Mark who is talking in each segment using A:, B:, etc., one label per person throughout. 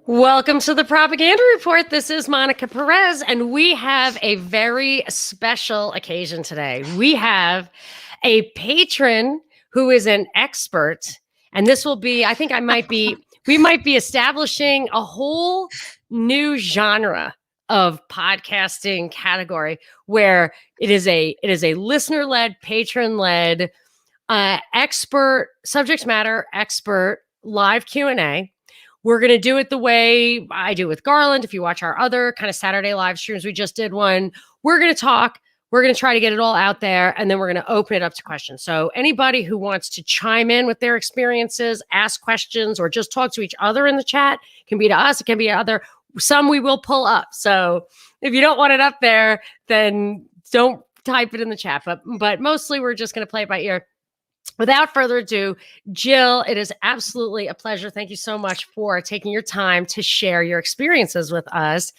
A: Welcome to the Propaganda Report. This is Monica Perez, and we have a very special occasion today. We have a patron who is an expert, and this will be, we might be establishing a whole new genre of podcasting category where it is a listener-led, patron-led, expert, subject matter expert live Q&A. We're going to do it the way I do with Garland. If you watch our other kind of Saturday live streams, we just did one. We're going to talk. We're going to try to get it all out there, and then we're going to open it up to questions. So anybody who wants to chime in with their experiences, ask questions, or just talk to each other in the chat, it can be to us, it can be other. Some we will pull up. So if you don't want it up there, then don't type it in the chat. But mostly we're just going to play it by ear. Without further ado, Jill, it is absolutely a pleasure. Thank you so much for taking your time to share your experiences with us.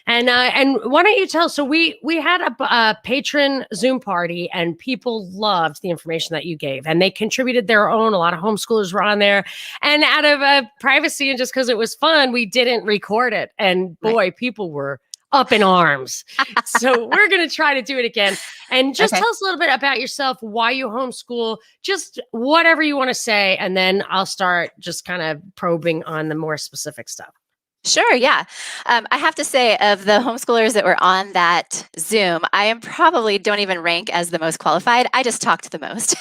A: And why don't you tell? So we had a patron Zoom party, and people loved the information that you gave, and they contributed their own. A lot of homeschoolers were on there, and out of privacy and just because it was fun, we didn't record it. And boy, people were up in arms. So we're going to try to do it again. And just tell us a little bit about yourself, why you homeschool, just whatever you want to say. And then I'll start just kind of probing on the more specific stuff.
B: Sure. Yeah. I have to say, of the homeschoolers that were on that Zoom, I probably don't even rank as the most qualified. I just talked the most.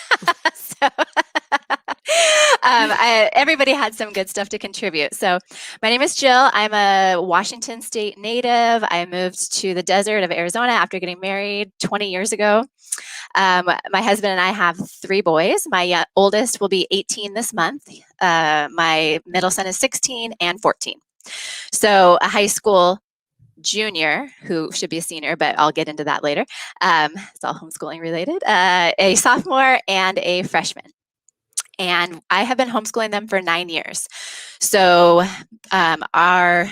B: So everybody had some good stuff to contribute. So my name is Jill. I'm a Washington State native. I moved to the desert of Arizona after getting married 20 years ago. My husband and I have 3 boys. My oldest will be 18 this month. My middle son is 16 and 14. So a high school junior who should be a senior, but I'll get into that later. It's all homeschooling related. A sophomore and a freshman. And I have been homeschooling them for 9 years. So our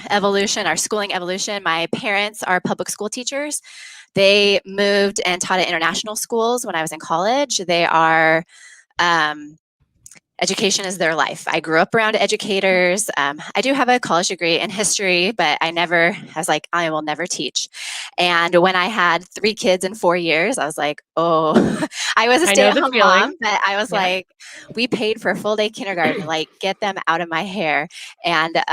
B: schooling evolution, my parents are public school teachers. They moved and taught at international schools when I was in college. They are education is their life. I grew up around educators. I do have a college degree in history, but I was like, I will never teach. And when I had 3 kids in 4 years, I was like, oh, I was a stay-at-home mom, but I was like, we paid for a full-day kindergarten, like get them out of my hair. And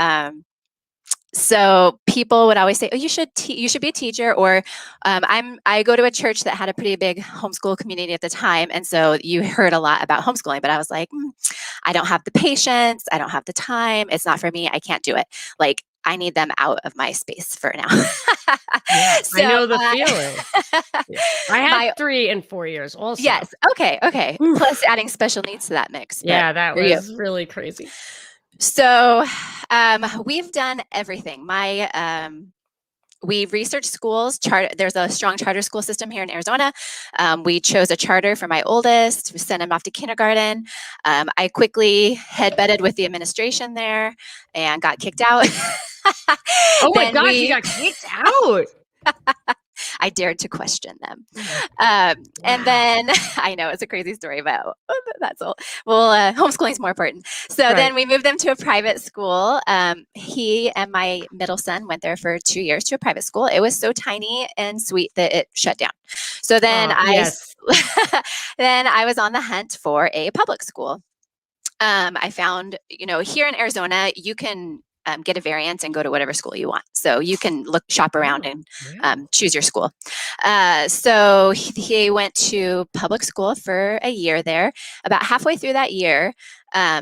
B: so people would always say, oh, you should be a teacher, or I go to a church that had a pretty big homeschool community at the time. And so you heard a lot about homeschooling, but I was like, I don't have the patience. I don't have the time. It's not for me. I can't do it. Like, I need them out of my space for now.
A: So, I know the feeling. I had 3 in 4 years also.
B: Yes. Okay. Plus adding special needs to that mix.
A: Yeah, that was really crazy.
B: So we've done everything. We researched schools. There's a strong charter school system here in Arizona. We chose a charter for my oldest. We sent him off to kindergarten. I quickly head-butted with the administration there and got kicked out.
A: Oh my gosh, you got kicked out.
B: I dared to question them. And then, I know it's a crazy story, but that's all. Well, homeschooling is more important. So then we moved them to a private school. He and my middle son went there for 2 years to a private school. It was so tiny and sweet that it shut down. So then then I was on the hunt for a public school. I found, here in Arizona, you can get a variance and go to whatever school you want. So you can shop around and choose your school. So he went to public school for a year there. About halfway through that year, I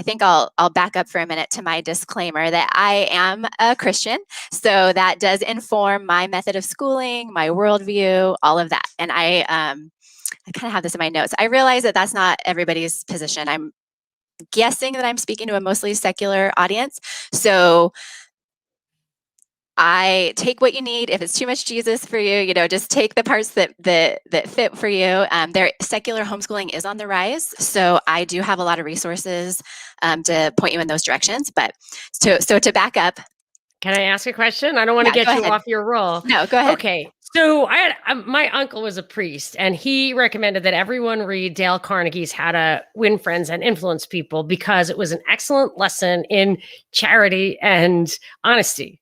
B: think I'll back up for a minute to my disclaimer that I am a Christian. So that does inform my method of schooling, my worldview, all of that. And I kind of have this in my notes. I realize that that's not everybody's position. I'm guessing that I'm speaking to a mostly secular audience. So I take what you need. If it's too much Jesus for you, just take the parts that fit for you. Secular homeschooling is on the rise. So I do have a lot of resources to point you in those directions. But so to back up.
A: Can I ask a question? I don't want to get you off your roll.
B: No, go ahead.
A: Okay. So my uncle was a priest, and he recommended that everyone read Dale Carnegie's How to Win Friends and Influence People because it was an excellent lesson in charity and honesty.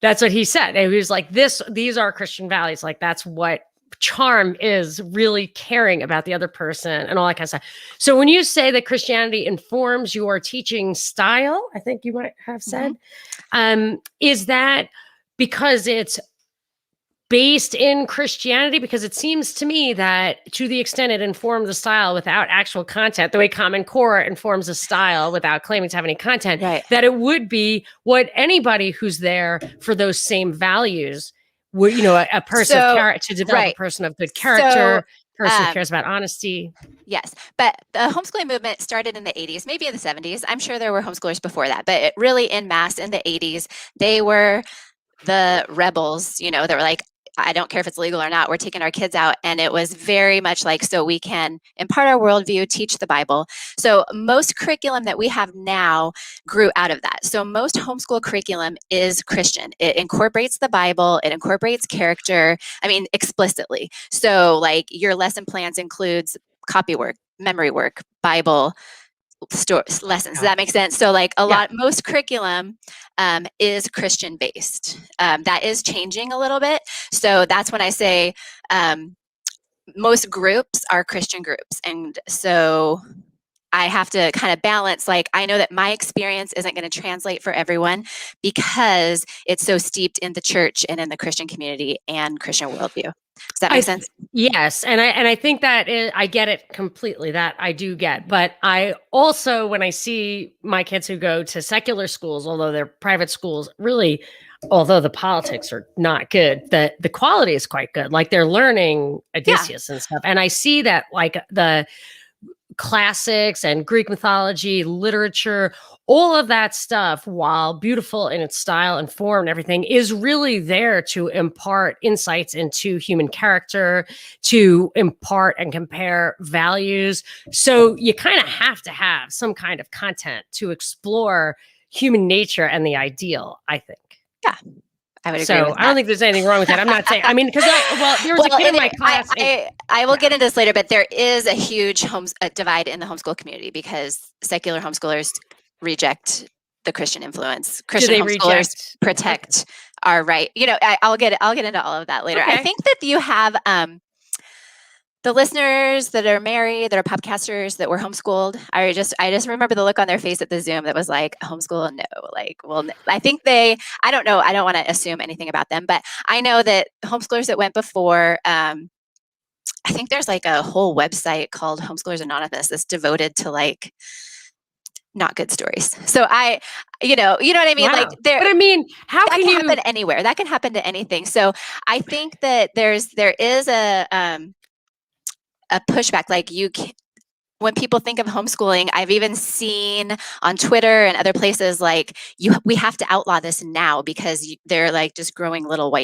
A: That's what he said. And he was like, these are Christian values. Like, that's what charm is, really caring about the other person and all that kind of stuff. So when you say that Christianity informs your teaching style, I think you might have said, is that because it's based in Christianity? Because it seems to me that to the extent it informs the style without actual content, the way Common Core informs a style without claiming to have any content,
B: Right.
A: that it would be what anybody who's there for those same values would, a person of character, to develop a person of good character, person who cares about honesty.
B: Yes, but the homeschooling movement started in the 80s, maybe in the 70s. I'm sure there were homeschoolers before that, but it really en masse in the 80s, they were the rebels, they were like, I don't care if it's legal or not, we're taking our kids out. And it was very much like, so we can impart our worldview, teach the Bible. So most curriculum that we have now grew out of that. So most homeschool curriculum is Christian. It incorporates the Bible, it incorporates character, explicitly. So like your lesson plans includes copy work, memory work, Bible, lessons. Does that make sense? So like most curriculum is Christian based. That is changing a little bit. So that's when I say most groups are Christian groups. And so I have to kind of balance, like, I know that my experience isn't going to translate for everyone because it's so steeped in the church and in the Christian community and Christian worldview. Does that make sense?
A: Yes. And I think that I get it completely. That I do get. But I also, when I see my kids who go to secular schools, although they're private schools, really, although the politics are not good, the quality is quite good. Like they're learning Odysseus and stuff. And I see that like the classics and Greek mythology, literature, all of that stuff, while beautiful in its style and form and everything, is really there to impart insights into human character, to impart and compare values. So you kind of have to have some kind of content to explore human nature and the ideal, I think.
B: Yeah. I would agree with that.
A: I don't think there's anything wrong with that. I'm not saying, because there was a kid in my class.
B: I will get into this later, but there is a huge divide in the homeschool community because secular homeschoolers reject the Christian influence. Christian homeschoolers protect our right. I'll get into all of that later. Okay. I think that you have the listeners that are married, that are podcasters, that were homeschooled. I just remember the look on their face at the Zoom that was like, homeschool? No. Like, well, I think I don't know. I don't want to assume anything about them, but I know that homeschoolers that went before, I think there's like a whole website called Homeschoolers Anonymous that's devoted to like not good stories. So you know what I mean? Wow. Like
A: but how
B: that
A: can
B: you happen anywhere? That can happen to anything. So I think that there is a pushback, like when people think of homeschooling, I've even seen on Twitter and other places, like we have to outlaw this now because they're like just growing little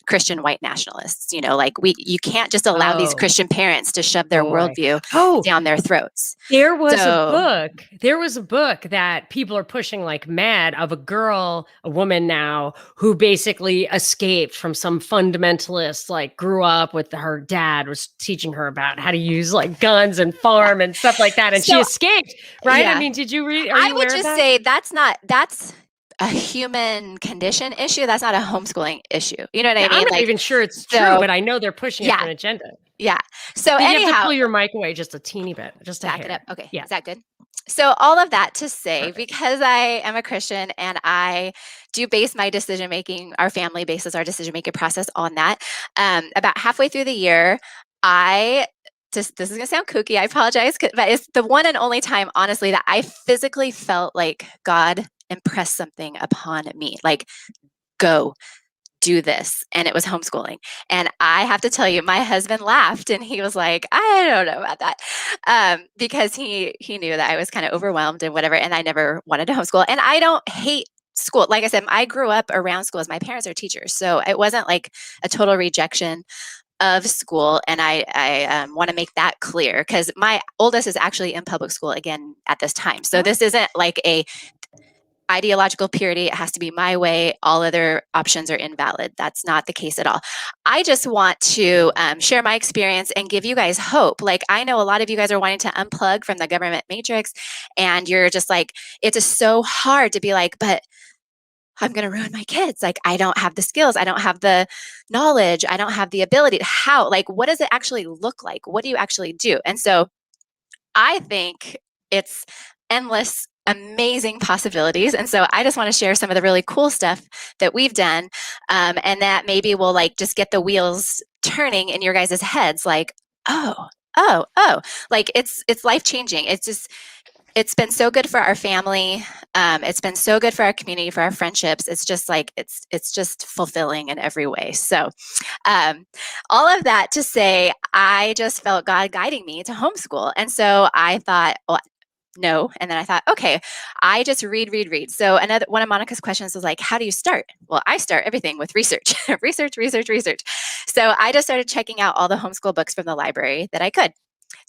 B: Christian white nationalists. Like you can't just allow these Christian parents to shove their worldview down their throats.
A: There was a book that people are pushing like mad of a woman now who basically escaped from some fundamentalist, like grew up with her dad was teaching her about how to use like guns and farm and stuff like that, and she escaped, right? Yeah. Did you read?
B: I would just say that's a human condition issue. That's not a homeschooling issue. You know what I mean?
A: I'm not even sure it's true, but I know they're pushing it for an agenda.
B: Yeah. So
A: anyhow, you have to pull your mic away just a teeny bit, just
B: back it up. Okay. Yeah. Is that good? So all of that to say, because I am a Christian and I do base my decision making, our family bases our decision making process on that. About halfway through the year, this is going to sound kooky, I apologize, but it's the one and only time, honestly, that I physically felt like God impressed something upon me, like, go do this. And it was homeschooling. And I have to tell you, my husband laughed and he was like, I don't know about that. Because he knew that I was kind of overwhelmed and whatever. And I never wanted to homeschool. And I don't hate school. Like I said, I grew up around schools. My parents are teachers. So it wasn't like a total rejection of school. And I want to make that clear because my oldest is actually in public school again at this time. So this isn't like ideological purity. It has to be my way. All other options are invalid. That's not the case at all. I just want to share my experience and give you guys hope. Like, I know a lot of you guys are wanting to unplug from the government matrix, and you're just like, it's just so hard to be like, but I'm going to ruin my kids. Like, I don't have the skills. I don't have the knowledge. I don't have the ability to how, like, what does it actually look like? What do you actually do? And so I think it's endless, amazing possibilities. And so I just want to share some of the really cool stuff that we've done. And that maybe will like just get the wheels turning in your guys' heads. Like, oh, like it's life-changing. It's been so good for our family. It's been so good for our community, for our friendships. It's just like, it's just fulfilling in every way. So all of that to say, I just felt God guiding me to homeschool. And so I thought, well, no. And then I thought, okay, I just read. So another one of Monica's questions was like, how do you start? Well, I start everything with research, research. So I just started checking out all the homeschool books from the library that I could.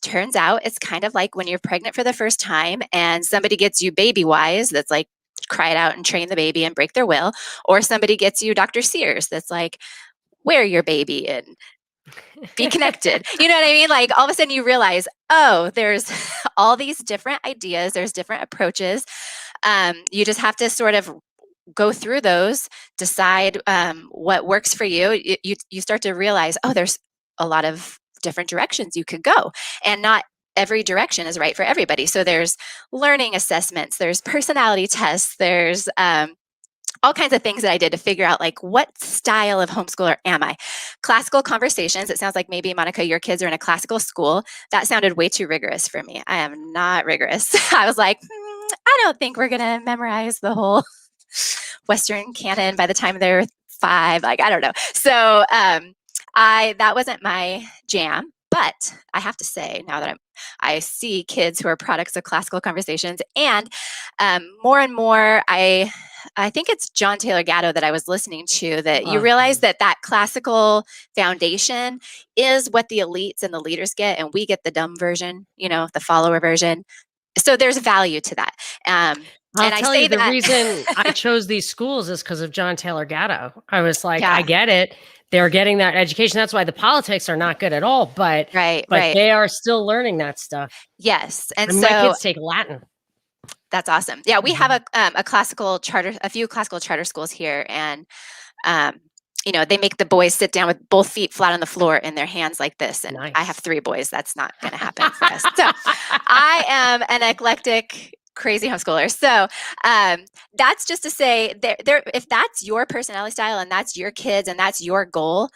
B: Turns out it's kind of like when you're pregnant for the first time and somebody gets you Baby Wise, that's like cry it out and train the baby and break their will, or somebody gets you Dr. Sears, that's like wear your baby and be connected. You know what I mean? Like all of a sudden you realize, oh, there's all these different ideas, there's different approaches. You just have to sort of go through those, decide what works for you. You start to realize, oh, there's a lot of different directions you could go, and not every direction is right for everybody. So there's learning assessments, there's personality tests, there's all kinds of things that I did to figure out like what style of homeschooler am I. Classical conversations, it sounds like maybe Monica, your kids are in a classical school. That sounded way too rigorous for me. I am not rigorous. I was like, I don't think we're gonna memorize the whole Western canon by the time they're 5. Like, I don't know. So that wasn't my jam, but I have to say now that I see kids who are products of classical conversations, and more and more, I think it's John Taylor Gatto that I was listening to, that you realize that classical foundation is what the elites and the leaders get, and we get the dumb version, the follower version. So there's value to that.
A: I'll tell you, the reason I chose these schools is because of John Taylor Gatto. I was like, I get it. They're getting that education. That's why the politics are not good at all. But they are still learning that stuff.
B: Yes. And
A: so my kids take Latin.
B: That's awesome. Yeah, we have a classical charter, a few classical charter schools here, and they make the boys sit down with both feet flat on the floor and their hands like this. And nice. I have 3 boys. That's not going to happen for us. So I am an eclectic, crazy homeschooler. So that's just to say, if that's your personality style and that's your kids and that's your goal,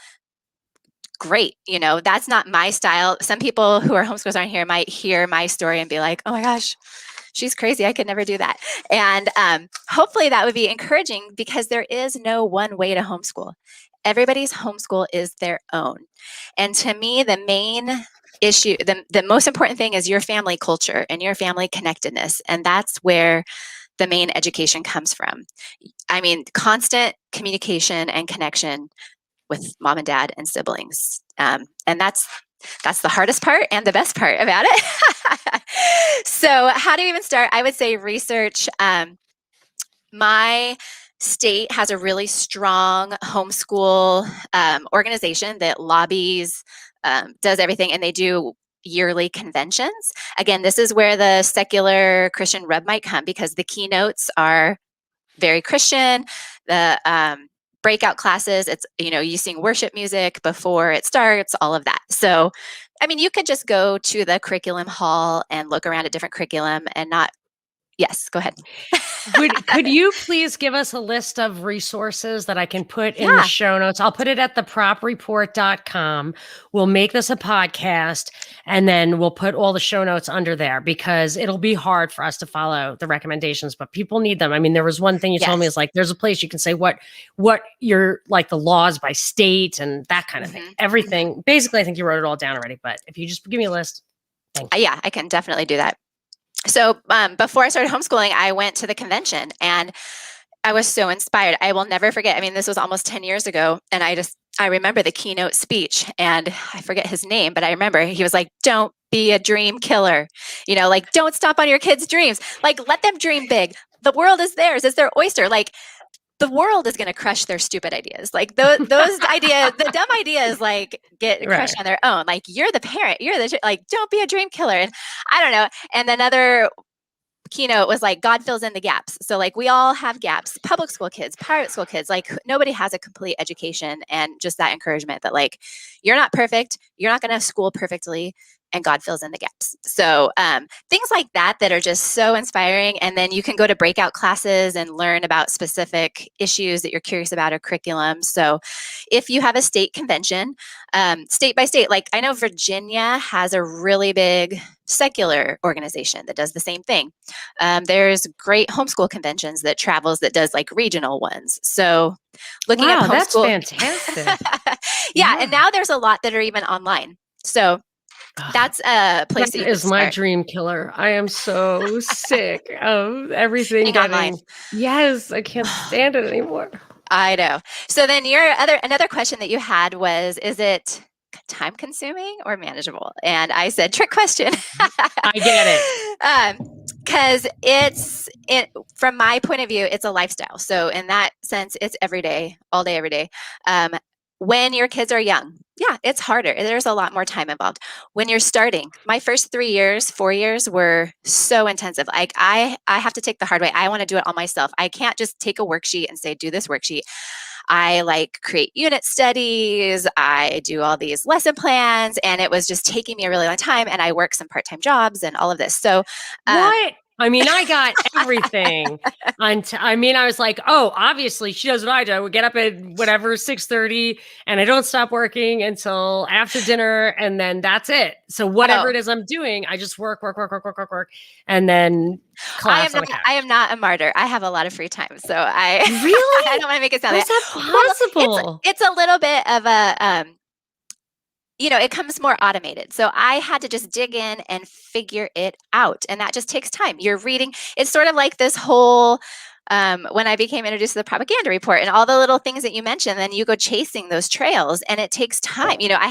B: great. That's not my style. Some people who are homeschoolers aren't here might hear my story and be like, oh my gosh, she's crazy. I could never do that. And hopefully that would be encouraging, because there is no one way to homeschool. Everybody's homeschool is their own. And to me, the main issue, the most important thing is your family culture and your family connectedness. And that's where the main education comes from. I mean, constant communication and connection with mom and dad and siblings. And that's the hardest part and the best part about it. So how do you even start? I would say research. My state has a really strong homeschool organization that lobbies, does everything, and they do yearly conventions. Again, this is where the secular Christian rub might come, because the keynotes are very Christian. The breakout classes, it's, you sing worship music before it starts, all of that. So, I mean, you could just go to the curriculum hall and look around at different curriculum and not, yes, go ahead.
A: Could you please give us a list of resources that I can put in the show notes? I'll put it at thepropreport.com. We'll make this a podcast, and then we'll put all the show notes under there, because it'll be hard for us to follow the recommendations, but people need them. I mean, there was one thing you told me is like, there's a place you can say what you're like, the laws by state and that kind of thing. Everything. Basically, I think you wrote it all down already, but if you just give me a list. Thank you.
B: Yeah, I can definitely do that. So before I started homeschooling, I went to the convention and I was so inspired. I will never forget. I mean, this was almost 10 years ago. And I remember the keynote speech, and I forget his name, but I remember he was like, don't be a dream killer. Like, don't stomp on your kids' dreams. Like, let them dream big, the world is theirs. It's their oyster. Like, the world is going to crush their stupid ideas. Like those ideas, the dumb ideas, like get crushed on their own. Like, you're the parent, you're the, like, don't be a dream killer. And I don't know. And another keynote was like, God fills in the gaps. So like, we all have gaps, public school kids, private school kids, like nobody has a complete education, and just that encouragement that like, you're not perfect. You're not going to school perfectly, and God fills in the gaps. So things like that are just so inspiring. And then you can go to breakout classes and learn about specific issues that you're curious about, or curriculum. So if you have a state convention, state by state, like I know Virginia has a really big secular organization that does the same thing. There's great homeschool conventions that travels, that does like regional ones. So looking at homeschool.
A: That's fantastic.
B: Yeah. And now there's a lot that are even online. So that's a place that
A: is my dream killer. I am so sick of everything getting online. Yes, I can't stand it anymore.
B: I know. So then another question that you had was, is it time consuming or manageable? And I said, trick question.
A: I get it.
B: Because from my point of view, it's a lifestyle. So in that sense, it's every day, all day, every day. When your kids are young, yeah, it's harder. There's a lot more time involved. When you're starting, my first 4 years were so intensive. Like I have to take the hard way. I want to do it all myself. I can't just take a worksheet and say, do this worksheet. I like create unit studies. I do all these lesson plans, and it was just taking me a really long time. And I work some part-time jobs and all of this. So
A: what? I mean, I got everything. I was like, oh, obviously she does what I do. I would get up at whatever, 6:30, and I don't stop working until after dinner. And then that's it. So whatever it is I'm doing, I just work. And then class on the couch.
B: I am not a martyr. I have a lot of free time. So I
A: really,
B: I don't want to make it sound
A: like that. Possible?
B: Well, it's a little bit of a, it comes more automated. So I had to just dig in and figure it out. And that just takes time. You're reading. It's sort of like this whole, when I became introduced to the propaganda report and all the little things that you mentioned, then you go chasing those trails, and it takes time. I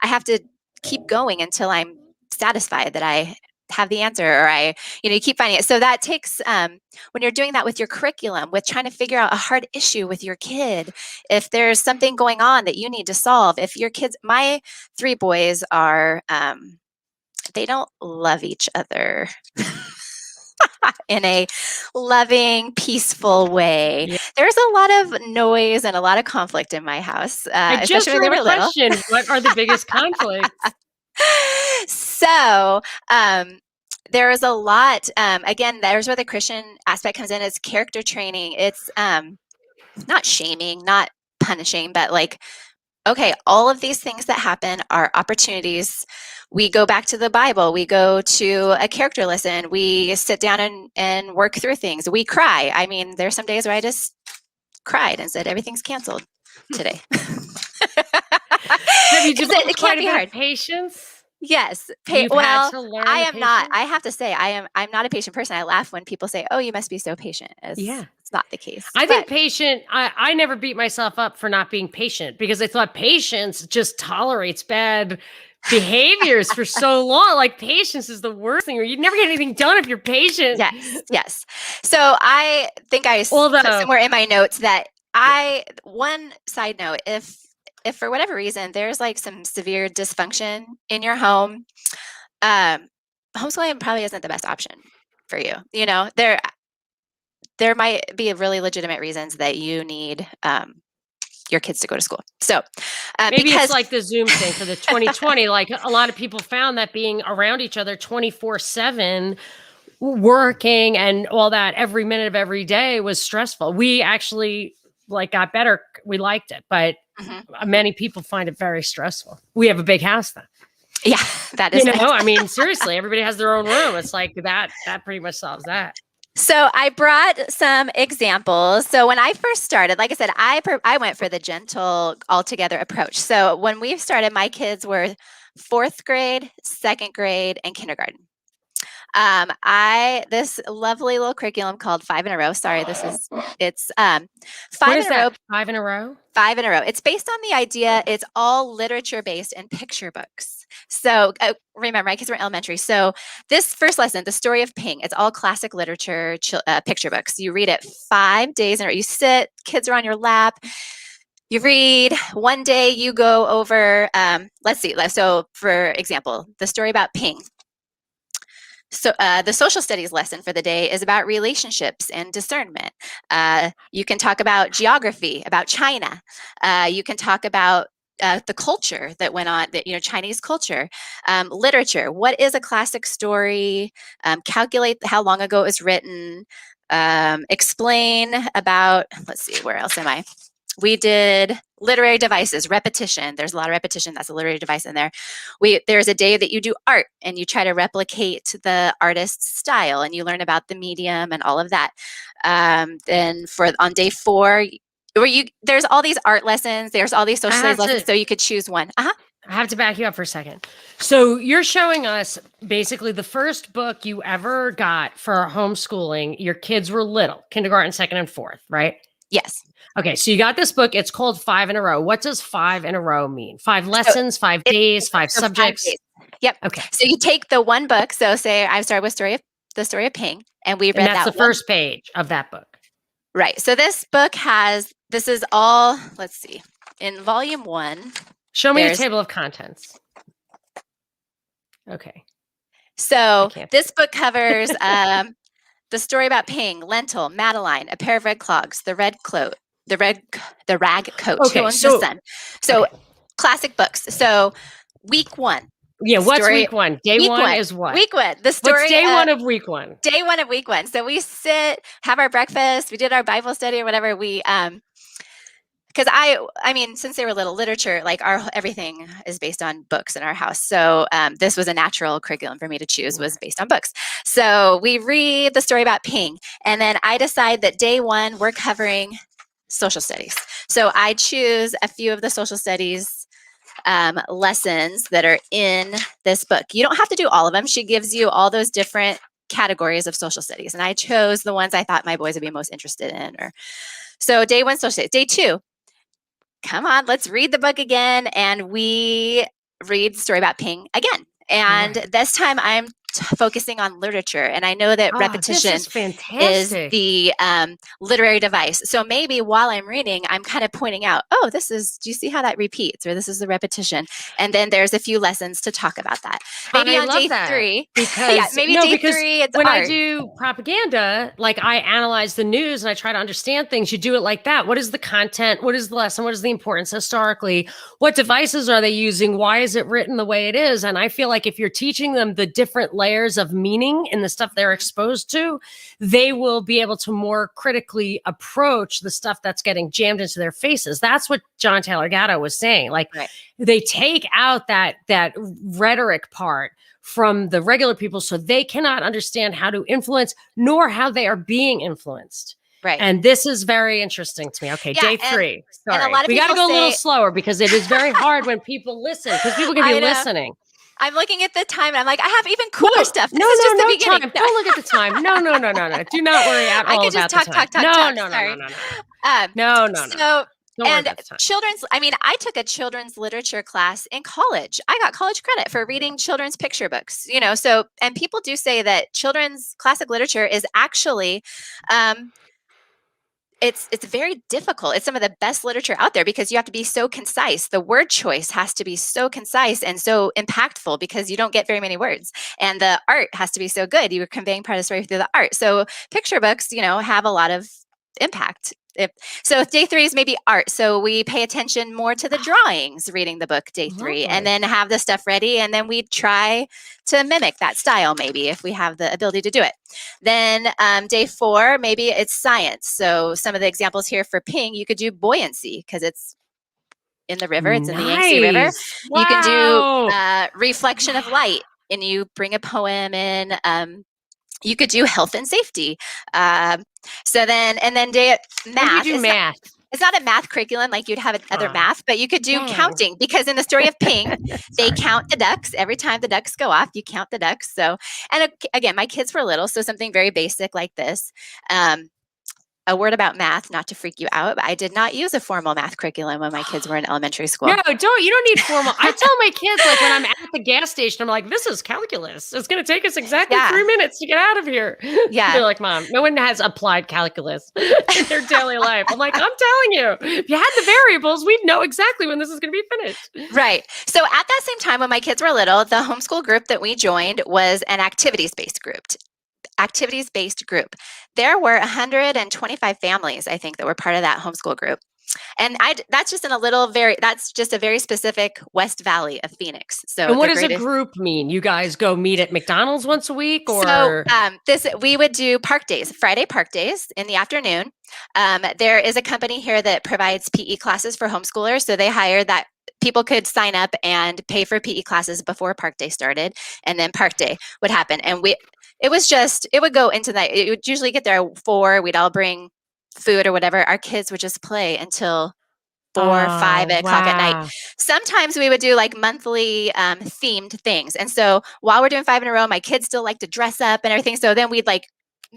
B: have to keep going until I'm satisfied that I have the answer, or you keep finding it. So that takes, when you're doing that with your curriculum, with trying to figure out a hard issue with your kid, if there's something going on that you need to solve, if your kids, my 3 boys are, they don't love each other in a loving, peaceful way. Yeah. There's a lot of noise and a lot of conflict in my house.
A: I just heard a question. What are the biggest conflicts?
B: So there is a lot, again, there's where the Christian aspect comes in. It's character training. It's not shaming, not punishing, but like, okay, all of these things that happen are opportunities. We go back to the Bible. We go to a character lesson. We sit down and work through things. We cry. I mean, there's some days where I just cried and said, everything's canceled today.
A: Have you developed quite a bit of patience?
B: Yes. Well, I am not. I have to say, I'm not a patient person. I laugh when people say, "Oh, you must be so patient." It's not the case.
A: I think patient. I never beat myself up for not being patient, because I thought patience just tolerates bad behaviors for so long. Like, patience is the worst thing. You never get anything done if you're patient.
B: Yes. So I think I put somewhere in my notes that one side note, if for whatever reason there's like some severe dysfunction in your home, homeschooling probably isn't the best option for you. There might be really legitimate reasons that you need your kids to go to school. So
A: maybe it's like the Zoom thing for the 2020. Like, a lot of people found that being around each other 24/7, working and all that every minute of every day was stressful. We actually got better. We liked it, but many people find it very stressful. We have a big house then.
B: Yeah, that is.
A: I mean, seriously, everybody has their own room. It's like that pretty much solves that.
B: So I brought some examples. So when I first started, like I said, I went for the gentle, altogether approach. So when we started, my kids were 4th grade, 2nd grade, and kindergarten. This lovely little curriculum called 5 in a Row. Sorry, it's
A: What
B: five
A: is
B: in a row.
A: that? 5 in a row?
B: 5 in a Row. It's based on the idea. It's all literature based and picture books. So remember, right? Because we're elementary. So this first lesson, the story of Ping, it's all classic literature picture books. You read it 5 days in a row. You sit, kids are on your lap. You read one day. You go over. Let's see. So for example, the story about Ping. So the social studies lesson for the day is about relationships and discernment. You can talk about geography, about China. You can talk about the culture that went on, Chinese culture, literature. What is a classic story? Calculate how long ago it was written. Explain about, let's see, where else am I? We did literary devices, repetition. There's a lot of repetition. That's a literary device in there. There's a day that you do art and you try to replicate the artist's style and you learn about the medium and all of that. Then on day 4, there's all these art lessons. There's all these social studies lessons, so you could choose one.
A: I have to back you up for a second. So you're showing us basically the first book you ever got for homeschooling. Your kids were little, kindergarten, second, and fourth, right?
B: Yes.
A: Okay, so you got this book. It's called 5 in a Row. What does 5 in a row mean? 5 lessons, 5 days, 5 subjects? 5 days.
B: Yep.
A: Okay.
B: So you take the one book. So say I started with the story of Ping, and we read that.
A: That's the first page of that book.
B: Right. So this book this is all, let's see, in volume 1.
A: Show me the table of contents. Okay.
B: So this book covers the story about Ping, Lentil, Madeline, a pair of red clogs, the rag coat,
A: okay,
B: who owns the sun. So classic books. So week 1.
A: Yeah, what's week 1? Day 1 is what?
B: Week 1. The story.
A: What's day 1 of week 1?
B: Day 1 of week 1. So we sit, have our breakfast. We did our Bible study or whatever. We because I mean, since they were little, literature, like everything is based on books in our house. So this was a natural curriculum for me to choose, was based on books. So we read the story about Ping, and then I decide that day 1 we're covering social studies. So I choose a few of the social studies lessons that are in this book. You don't have to do all of them. She gives you all those different categories of social studies, and I chose the ones I thought my boys would be most interested in. So day 1, social studies. Day 2, come on, let's read the book again, and we read the story about Ping again. And this time I'm focusing on literature, and I know that repetition is the literary device. So maybe while I'm reading, I'm kind of pointing out, do you see how that repeats, or this is the repetition? And then there's a few lessons to talk about that. Maybe on day 3,
A: because
B: day 3 it's
A: when
B: art.
A: I do propaganda, like I analyze the news and I try to understand things. You do it like that. What is the content? What is the lesson? What is the importance historically? What devices are they using? Why is it written the way it is? And I feel like if you're teaching them the different layers of meaning in the stuff they're exposed to, they will be able to more critically approach the stuff that's getting jammed into their faces. That's what John Taylor Gatto was saying. Like they take out that rhetoric part from the regular people, so they cannot understand how to influence nor how they are being influenced.
B: Right.
A: And this is very interesting to me. Okay, day 3. Sorry.
B: And a lot of
A: we got to go a little
B: say,
A: slower because it is very hard when people listen, because people can be listening.
B: I'm looking at the time and I'm like, I have even cooler stuff. This is just the beginning.
A: Time. Don't look at the time. No. Do not worry at all.
B: I could just talk.
A: No.
B: Children's, I took a children's literature class in college. I got college credit for reading children's picture books, and people do say that children's classic literature is actually, it's very difficult. It's some of the best literature out there because you have to be so concise. The word choice has to be so concise and so impactful because you don't get very many words. And the art has to be so good. You're conveying part of the story through the art. So picture books, have a lot of impact. So day 3 is maybe art. So we pay attention more to the drawings reading the book day 3 and then have the stuff ready. And then we try to mimic that style, maybe if we have the ability to do it. Then day 4, maybe it's science. So some of the examples here for Ping, you could do buoyancy because it's in the river. It's in the Yangtze River.
A: Wow.
B: You can do reflection of light, and you bring a poem in. You could do health and safety. So then day math.
A: You do math.
B: It's not a math curriculum like you'd have other math, but you could do
A: Dang.
B: counting, because in the story of Pink, they count the ducks. Every time the ducks go off, you count the ducks. So, and again, my kids were little, so something very basic like this. A word about math, not to freak you out, but I did not use a formal math curriculum when my kids were in elementary school.
A: No, you don't need formal. I tell my kids, like when I'm at the gas station, I'm like, this is calculus. It's going to take us exactly 3 minutes to get out of here.
B: Yeah.
A: They're like, Mom, no one has applied calculus in their daily life. I'm like, I'm telling you, if you had the variables, we'd know exactly when this is going to be finished.
B: Right. So at that same time, when my kids were little, the homeschool group that we joined was an activities-based group. There were 125 families, I think, that were part of that homeschool group. And that's just a very specific West Valley of Phoenix. So,
A: and what does a group mean? You guys go meet at McDonald's once a week, or?
B: So we would do park days, Friday park days in the afternoon. There is a company here that provides PE classes for homeschoolers. So they hired that. People could sign up and pay for PE classes before park day started, and then park day would happen. And it would go into that. It would usually get there at 4. We'd all bring food or whatever. Our kids would just play until 4, 5 o'clock at night. Sometimes we would do like monthly themed things. And so while we're doing 5 in a row, my kids still like to dress up and everything. So then we'd like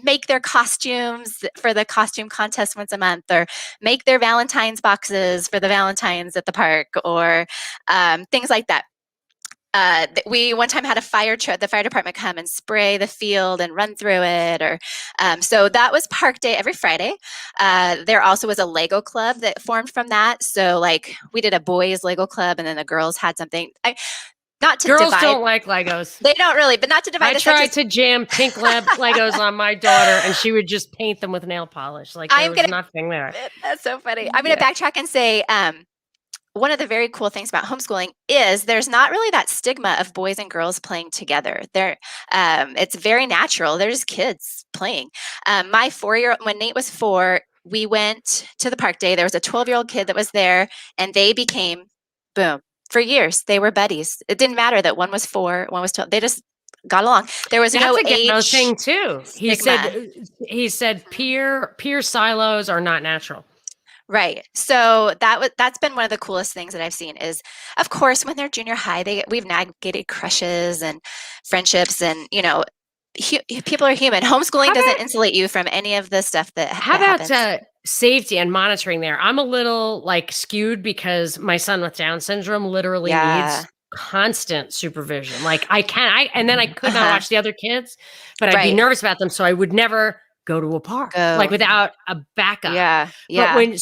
B: make their costumes for the costume contest once a month, or make their Valentine's boxes for the Valentines at the park, or things like that. We one time had the fire department come and spray the field and run through it, or so that was park day every Friday. There also was a Lego club that formed from that. So like we did a boys Lego club, and then the girls had something. Girls
A: don't like Legos.
B: They don't really, but not to divide.
A: I tried to jam pink Legos on my daughter, and she would just paint them with nail polish. Like there was nothing there.
B: That's so funny. I'm going to backtrack and say, one of the very cool things about homeschooling is there's not really that stigma of boys and girls playing together. It's very natural. They're just kids playing. My 4-year-old, when Nate was 4, we went to the park day. There was a 12-year-old kid that was there, and they became, boom. For years, they were buddies. It didn't matter that one was 4, one was 12. They just got along. There was no age
A: thing too. He said peer silos are not natural.
B: Right. So that's been one of the coolest things that I've seen is, of course, when they're junior high, we've navigated crushes and friendships, and people are human. Homeschooling doesn't insulate you from any of the stuff that happens.
A: How about safety and monitoring there? I'm a little like skewed because my son with Down syndrome literally needs constant supervision. Like and then I could not watch the other kids, but I'd be nervous about them. So I would never go to a park like without a backup.
B: Yeah.
A: But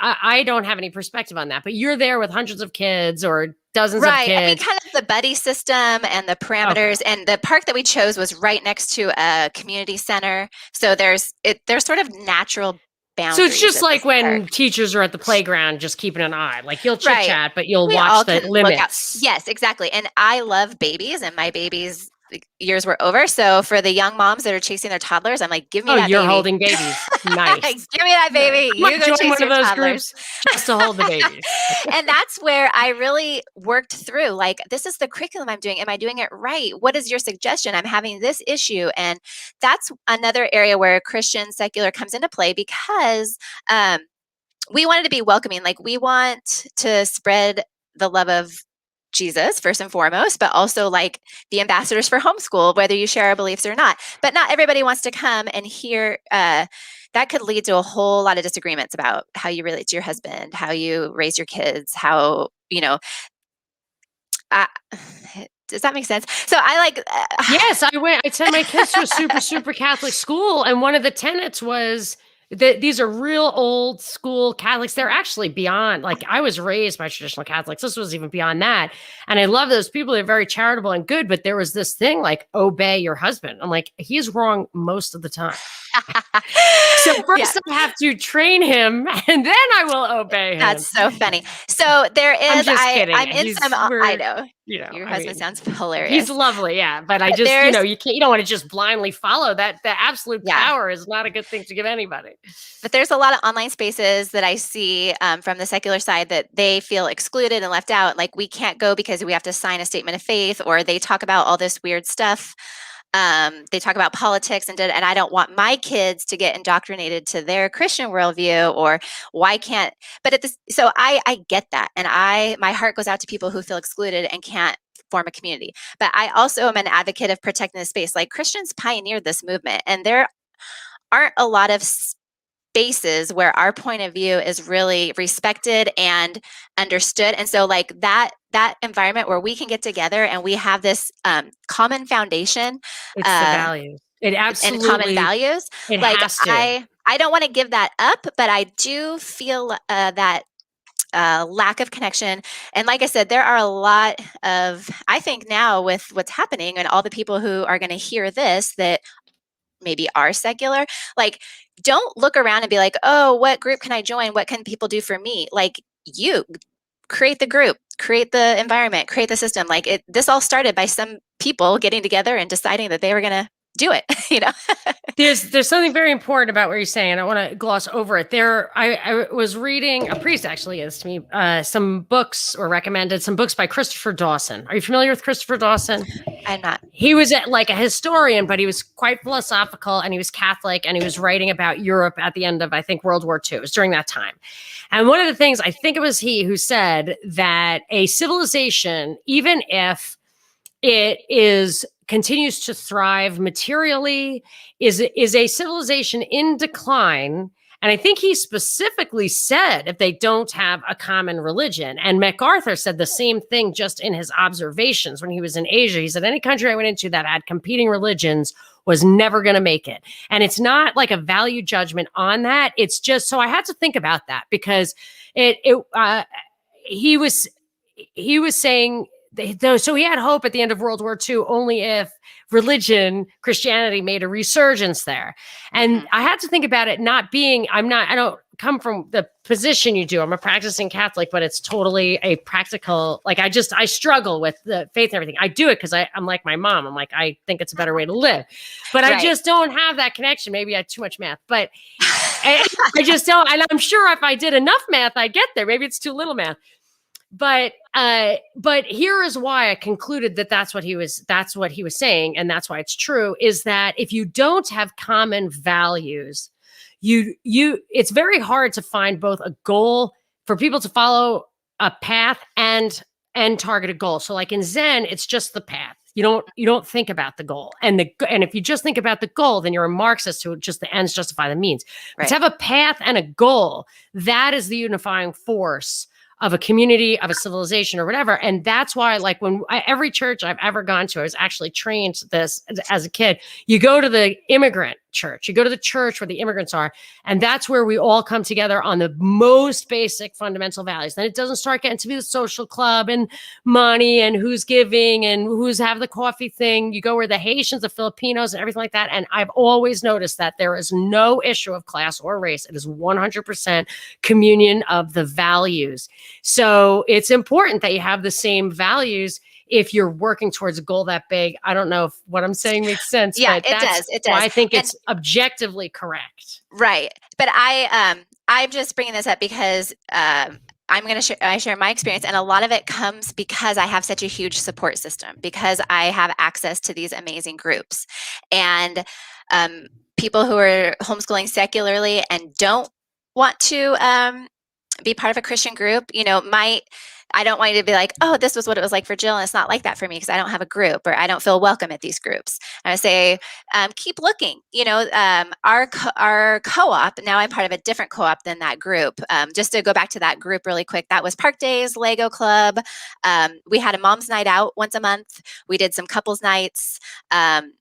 A: I don't have any perspective on that, but you're there with hundreds of kids or dozens of kids.
B: I mean, kind of the buddy system and the parameters. And the park that we chose was right next to a community center. So there's sort of natural boundaries.
A: So it's just like when teachers are at the playground, just keeping an eye. Like you'll chit chat, but you'll watch the limits.
B: Yes, exactly. And I love babies, and my babies' years were over. So for the young moms that are chasing their toddlers, I'm like, give me that baby.
A: You're holding babies. Nice.
B: Give me that baby. You go chase your toddlers.
A: Groups just to hold the babies.
B: And that's where I really worked through, like, this is the curriculum I'm doing. Am I doing it right? What is your suggestion? I'm having this issue. And that's another area where Christian secular comes into play, because we wanted to be welcoming. Like, we want to spread the love of Jesus first and foremost, but also like the ambassadors for homeschool, whether you share our beliefs or not. But not everybody wants to come and hear. That could lead to a whole lot of disagreements about how you relate to your husband, how you raise your kids, how, does that make sense? So I like.
A: Yes, I sent my kids to a super, super Catholic school. And one of the tenets was that these are real old school Catholics. They're actually beyond, like, I was raised by traditional Catholics. This was even beyond that. And I love those people. They're very charitable and good, but there was this thing like, obey your husband. I'm like, he's wrong most of the time. So first I have to train him, and then I will obey him.
B: That's so funny. So there is,
A: I'm just kidding.
B: I'm in some, I know. Your husband sounds hilarious.
A: He's lovely, yeah. But I just, you don't want to just blindly follow that. The absolute power is not a good thing to give anybody.
B: But there's a lot of online spaces that I see from the secular side that they feel excluded and left out. Like, we can't go because we have to sign a statement of faith, or they talk about all this weird stuff. They talk about politics and I don't want my kids to get indoctrinated to their Christian worldview, or why can't, but so I get that. And my heart goes out to people who feel excluded and can't form a community. But I also am an advocate of protecting the space. Like, Christians pioneered this movement, and there aren't a lot of spaces where our point of view is really respected and understood. And so like that environment where we can get together and we have this common foundation
A: It's the values. It
B: and common
A: absolutely,
B: values.
A: it
B: Like,
A: has to.
B: I don't want to give that up, but I do feel that lack of connection. And like I said, there are a lot of, I think now with what's happening and all the people who are going to hear this that maybe are secular, like, don't look around and be like, oh, what group can I join? What can people do for me? Like, you create the group, create the environment, create the system. Like, this all started by some people getting together and deciding that they were going to do it, you know?
A: There's something very important about what you're saying. I don't want to gloss over it. I was reading, a priest actually is to me, some books, or recommended some books by Christopher Dawson. Are you familiar with Christopher Dawson?
B: I'm not.
A: He was like a historian, but he was quite philosophical, and he was Catholic, and he was writing about Europe at the end of, I think, World War II. It was during that time. And one of the things, I think it was he who said that a civilization, even if it continues to thrive materially, is a civilization in decline. And I think he specifically said if they don't have a common religion. And MacArthur said the same thing just in his observations when he was in Asia. He said any country I went into that had competing religions was never going to make it. And it's not like a value judgment on that. It's just, so I had to think about that, because he was saying, so he had hope at the end of World War II only if religion, Christianity, made a resurgence there. And I had to think about it not being, I don't come from the position you do. I'm a practicing Catholic, but it's totally a practical, like, I struggle with the faith and everything. I do it because I'm like my mom. I'm like, I think it's a better way to live. But right. I just don't have that connection. Maybe I had too much math, but I just don't. And I'm sure if I did enough math, I'd get there. Maybe it's too little math. But here is why I concluded that that's what he was saying, and that's why it's true, is that if you don't have common values, it's very hard to find both a goal for people to follow, a path, and target a goal. So like in Zen, it's just the path. You don't think about the goal. And if you just think about the goal, then you're a Marxist who just the ends justify the means. Right. To have a path and a goal, that is the unifying force of a community, of a civilization, or whatever. And that's why, like, every church I've ever gone to, I was actually trained this as a kid. You go to the immigrant church, you go to the church where the immigrants are, and that's where we all come together on the most basic fundamental values. Then it doesn't start getting to be the social club and money and who's giving and who's have the coffee thing. You go where the Haitians, the Filipinos, and everything like that. And I've always noticed that there is no issue of class or race. It is 100% communion of the values. So it's important that you have the same values if you're working towards a goal that big. I don't know if what I'm saying makes sense.
B: Yeah,
A: but
B: it does. It does.
A: I think it's objectively correct.
B: Right. But I'm just bringing this up because I share my experience, and a lot of it comes because I have such a huge support system, because I have access to these amazing groups, and people who are homeschooling secularly and don't want to be part of a Christian group, I don't want you to be like, oh, this was what it was like for Jill, and it's not like that for me because I don't have a group, or I don't feel welcome at these groups. I say, keep looking. Our co-op, now I'm part of a different co-op than that group. Just to go back to that group really quick, that was Park Days, Lego Club. We had a mom's night out once a month. We did some couples nights. And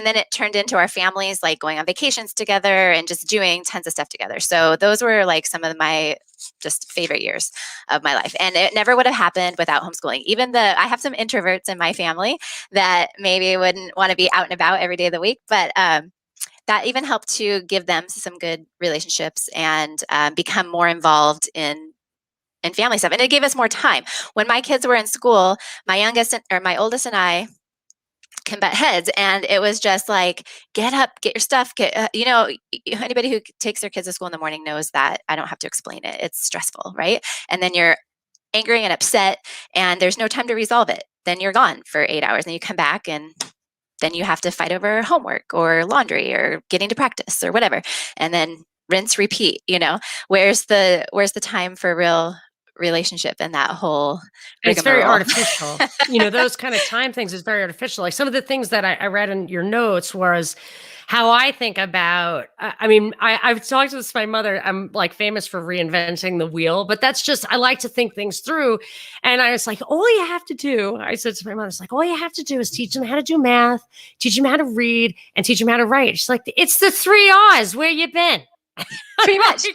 B: then it turned into our families like going on vacations together and just doing tons of stuff together. So those were like some of my just favorite years of my life. And it never would have happened without homeschooling. I have some introverts in my family that maybe wouldn't want to be out and about every day of the week, but that even helped to give them some good relationships and become more involved in family stuff. And it gave us more time. When my kids were in school, my oldest and I can butt heads, and it was just like, get up, get your stuff, anybody who takes their kids to school in the morning knows that I don't have to explain it. It's stressful, right? And then you're angry and upset, and there's no time to resolve it. Then you're gone for 8 hours, and you come back and then you have to fight over homework or laundry or getting to practice or whatever, and then rinse, repeat. Where's the time for real relationship and that whole
A: It's very
B: rigmarole?
A: artificial. Those kind of time things is very artificial. Like some of the things that I read in your notes was how I think about, I've talked to this with my mother. I'm like famous for reinventing the wheel, but that's just, I like to think things through. And I was like, all you have to do, I said to my mother, it's like, all you have to do is teach them how to do math, teach them how to read, and teach them how to write. She's like, it's the 3 R's. Where you been?
B: Pretty much.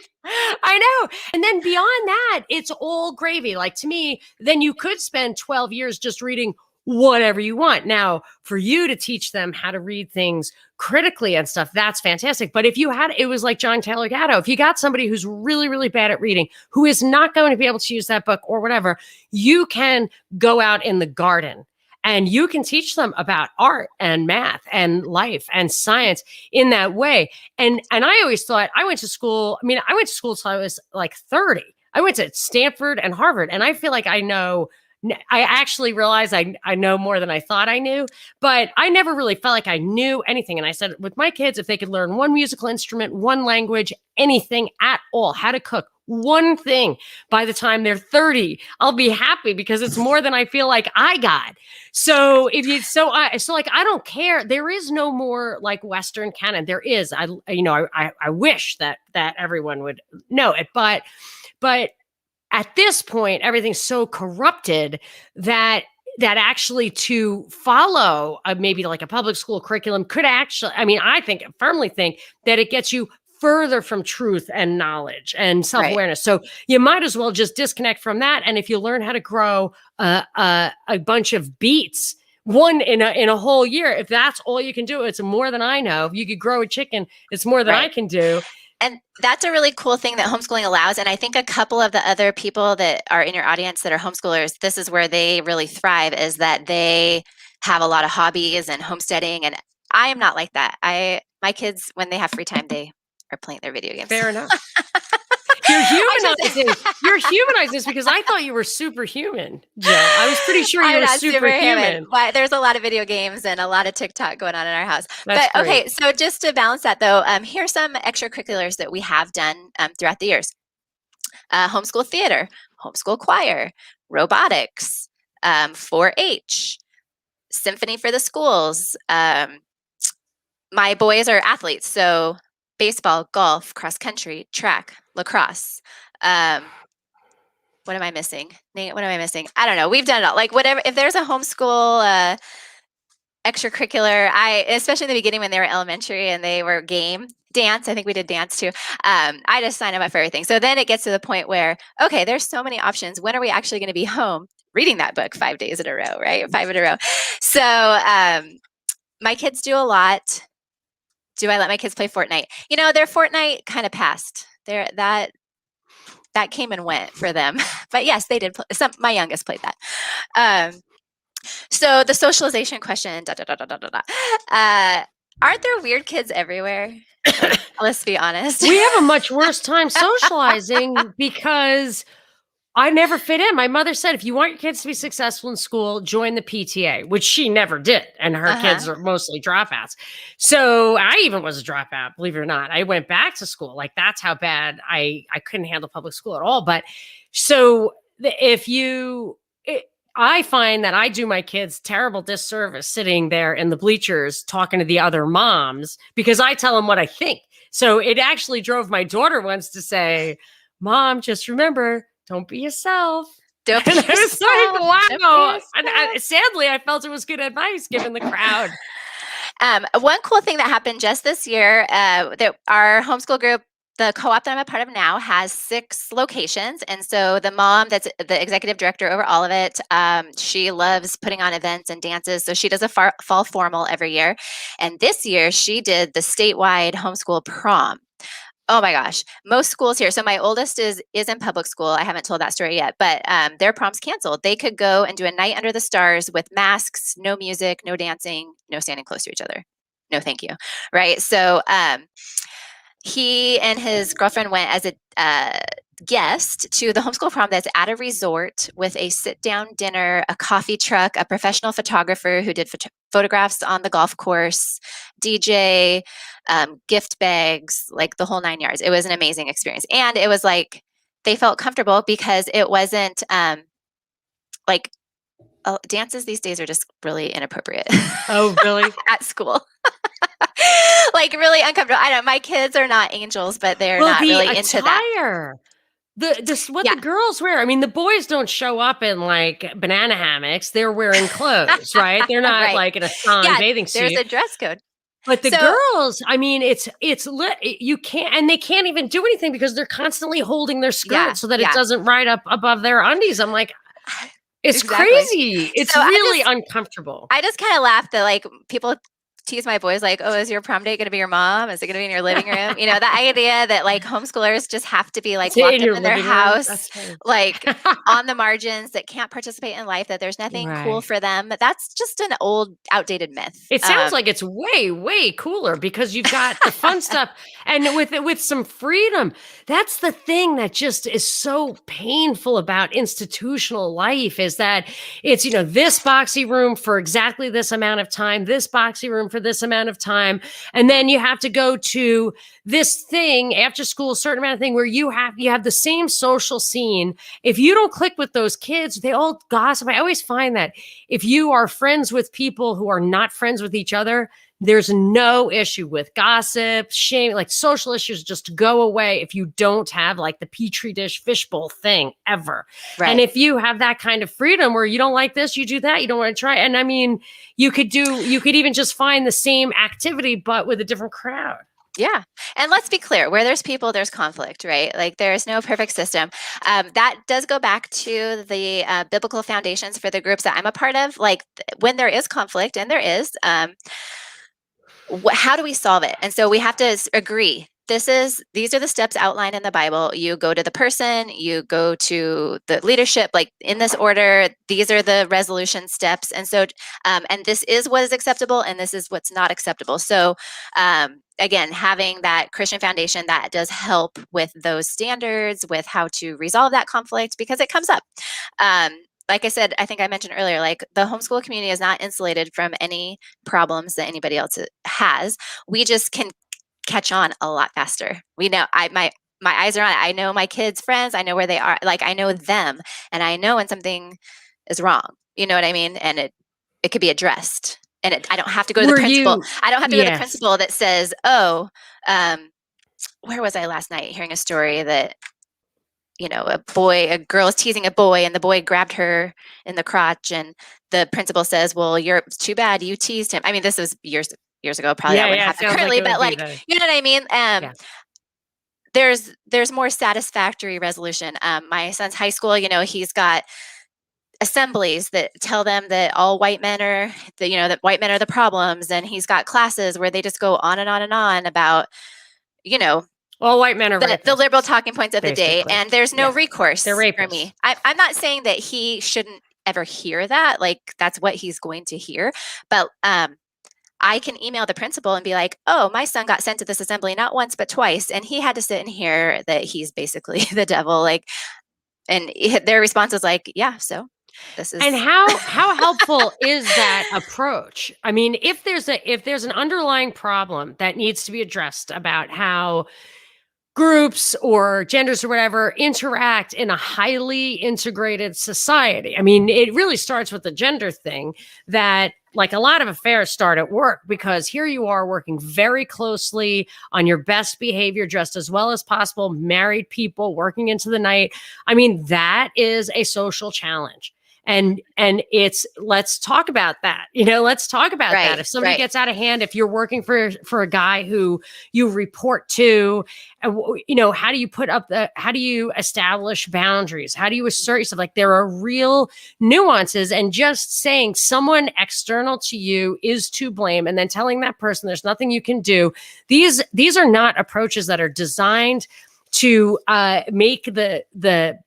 A: I know. And then beyond that, it's all gravy. Like to me, then you could spend 12 years just reading whatever you want. Now, for you to teach them how to read things critically and stuff, that's fantastic. But if you had, it was like John Taylor Gatto, if you got somebody who's really, really bad at reading, who is not going to be able to use that book or whatever, you can go out in the garden and you can teach them about art and math and life and science in that way. And I always thought I went to school till I was like 30. I went to Stanford and Harvard, and I feel like I actually realized I know more than I thought I knew, but I never really felt like I knew anything. And I said, with my kids, if they could learn one musical instrument, one language, anything at all, how to cook, one thing by the time they're 30, I'll be happy because it's more than I feel like I got. So I don't care. There is no more like Western canon. There is, I wish that everyone would know it, but at this point, everything's so corrupted that actually to follow maybe like a public school curriculum could actually, I firmly think that it gets you further from truth and knowledge and self-awareness. Right. So you might as well just disconnect from that. And if you learn how to grow a bunch of beets, one in a whole year, if that's all you can do, it's more than I know. If you could grow a chicken, it's more than I can do.
B: And that's a really cool thing that homeschooling allows. And I think a couple of the other people that are in your audience that are homeschoolers, this is where they really thrive, is that they have a lot of hobbies and homesteading. And I am not like that. My kids, when they have free time, they are playing their video games.
A: Fair enough. You're humanizing this because I thought you were superhuman, Jill. I was pretty sure you were superhuman.
B: But there's a lot of video games and a lot of TikTok going on in our house. Okay, so just to balance that though, here's some extracurriculars that we have done throughout the years. Homeschool theater, homeschool choir, robotics, 4-H, symphony for the schools. My boys are athletes, so baseball, golf, cross country, track, lacrosse. What am I missing? Nate, what am I missing? I don't know. We've done it all. Like whatever, if there's a homeschool extracurricular, especially in the beginning when they were elementary and they were dance, I think we did dance too. I just signed up for everything. So then it gets to the point where, okay, there's so many options. When are we actually going to be home reading that book 5 days in a row, right? 5 in a row. So my kids do a lot. Do I let my kids play Fortnite? Their Fortnite kind of passed. That came and went for them. But yes, they did. My youngest played that. So the socialization question. Aren't there weird kids everywhere? Let's be honest.
A: We have a much worse time socializing because I never fit in. My mother said, if you want your kids to be successful in school, join the PTA, which she never did. And her kids are mostly dropouts. So I even was a dropout, believe it or not. I went back to school. Like that's how bad I couldn't handle public school at all. But so I find that I do my kids terrible disservice sitting there in the bleachers talking to the other moms because I tell them what I think. So it actually drove my daughter once to say, Mom, just remember, don't be yourself.
B: Don't be yourself.
A: I was like, wow. And sadly, I felt it was good advice given the crowd.
B: One cool thing that happened just this year, that our homeschool group, the co-op that I'm a part of now, has 6 locations. And so the mom that's the executive director over all of it, she loves putting on events and dances. So she does a fall formal every year. And this year she did the statewide homeschool prom. Oh my gosh, most schools here. So my oldest is in public school. I haven't told that story yet, but their prom's canceled. They could go and do a night under the stars with masks, no music, no dancing, no standing close to each other. No, thank you. Right. So he and his girlfriend went as a guest to the homeschool prom that's at a resort with a sit-down dinner, a coffee truck, a professional photographer who did photographs on the golf course, DJ, gift bags, like the whole 9 yards. It was an amazing experience. And it was like, they felt comfortable because it wasn't like, dances these days are just really inappropriate.
A: Oh, really?
B: At school. Like really uncomfortable. I don't know, my kids are not angels, but they're not really into that.
A: The girls wear. I mean, the boys don't show up in like banana hammocks. They're wearing clothes, right? They're not
B: Right.
A: like in a thong bathing suit.
B: There's a dress code.
A: But the girls, I mean, it's lit. You can't, and they can't even do anything because they're constantly holding their skirt so that it doesn't ride up above their undies. I'm like, it's crazy. It's really uncomfortable.
B: I just kind of laugh that like people tease my boys like, oh, is your prom date going to be your mom? Is it going to be in your living room? You know, the idea that like homeschoolers just have to be like locked up in their house, like on the margins, that can't participate in life, that there's nothing cool for them. That's just an old, outdated myth.
A: It sounds like it's way, way cooler because you've got the fun stuff and with some freedom. That's the thing that just is so painful about institutional life, is that it's, you know, this boxy room for exactly this amount of time, this boxy room for this amount of time. And then you have to go to this thing after school, a certain amount of thing where you have the same social scene. If you don't click with those kids, they all gossip. I always find that if you are friends with people who are not friends with each other, there's no issue with gossip, shame, like social issues just go away if you don't have like the petri dish fishbowl thing ever. Right. And if you have that kind of freedom where you don't like this, you do that, you don't want to try. And I mean, you could even just find the same activity, but with a different crowd.
B: Yeah. And let's be clear, where there's people, there's conflict, right? Like there's no perfect system. That does go back to the biblical foundations for the groups that I'm a part of. Like when there is conflict, and there is, how do we solve it? And so we have to agree. These are the steps outlined in the Bible. You go to the person, you go to the leadership, like in this order. These are the resolution steps. And so, and this is what is acceptable, and this is what's not acceptable. So, again, having that Christian foundation, that does help with those standards, with how to resolve that conflict, because it comes up. Like I said, I think I mentioned earlier, like the homeschool community is not insulated from any problems that anybody else has. We just can catch on a lot faster. We know, my eyes are on it. I know my kids' friends. I know where they are. Like I know them, and I know when something is wrong. You know what I mean? And it could be addressed. And I don't have to go to the principal. I don't have to go to the principal that says, oh, where was I last night hearing a story that, you know, a girl is teasing a boy, and the boy grabbed her in the crotch, and the principal says, well, it's too bad you teased him. I mean, this was years ago, probably that wouldn't happen currently, but like, you know what I mean? There's more satisfactory resolution. My son's high school, you know, he's got assemblies that tell them that all white men are that white men are the problems. And he's got classes where they just go on and on and on about, you know,
A: all white men are
B: the liberal talking points of basically. The day, and there's no recourse
A: for
B: me. I'm not saying that he shouldn't ever hear that. Like that's what he's going to hear. But I can email the principal and be like, oh, my son got sent to this assembly not once, but twice. And he had to sit and hear that he's basically the devil. Like, and their response was like, yeah, so this is.
A: And how helpful is that approach? I mean, if there's an underlying problem that needs to be addressed about how groups or genders or whatever interact in a highly integrated society. I mean, it really starts with the gender thing, that like a lot of affairs start at work, because here you are working very closely on your best behavior, dressed as well as possible, married people working into the night. I mean, that is a social challenge. And let's talk about that. You know, let's talk about that. If somebody gets out of hand, if you're working for a guy who you report to, you know, how do you establish boundaries? How do you assert yourself? Like there are real nuances, and just saying someone external to you is to blame and then telling that person there's nothing you can do. These are not approaches that are designed to make the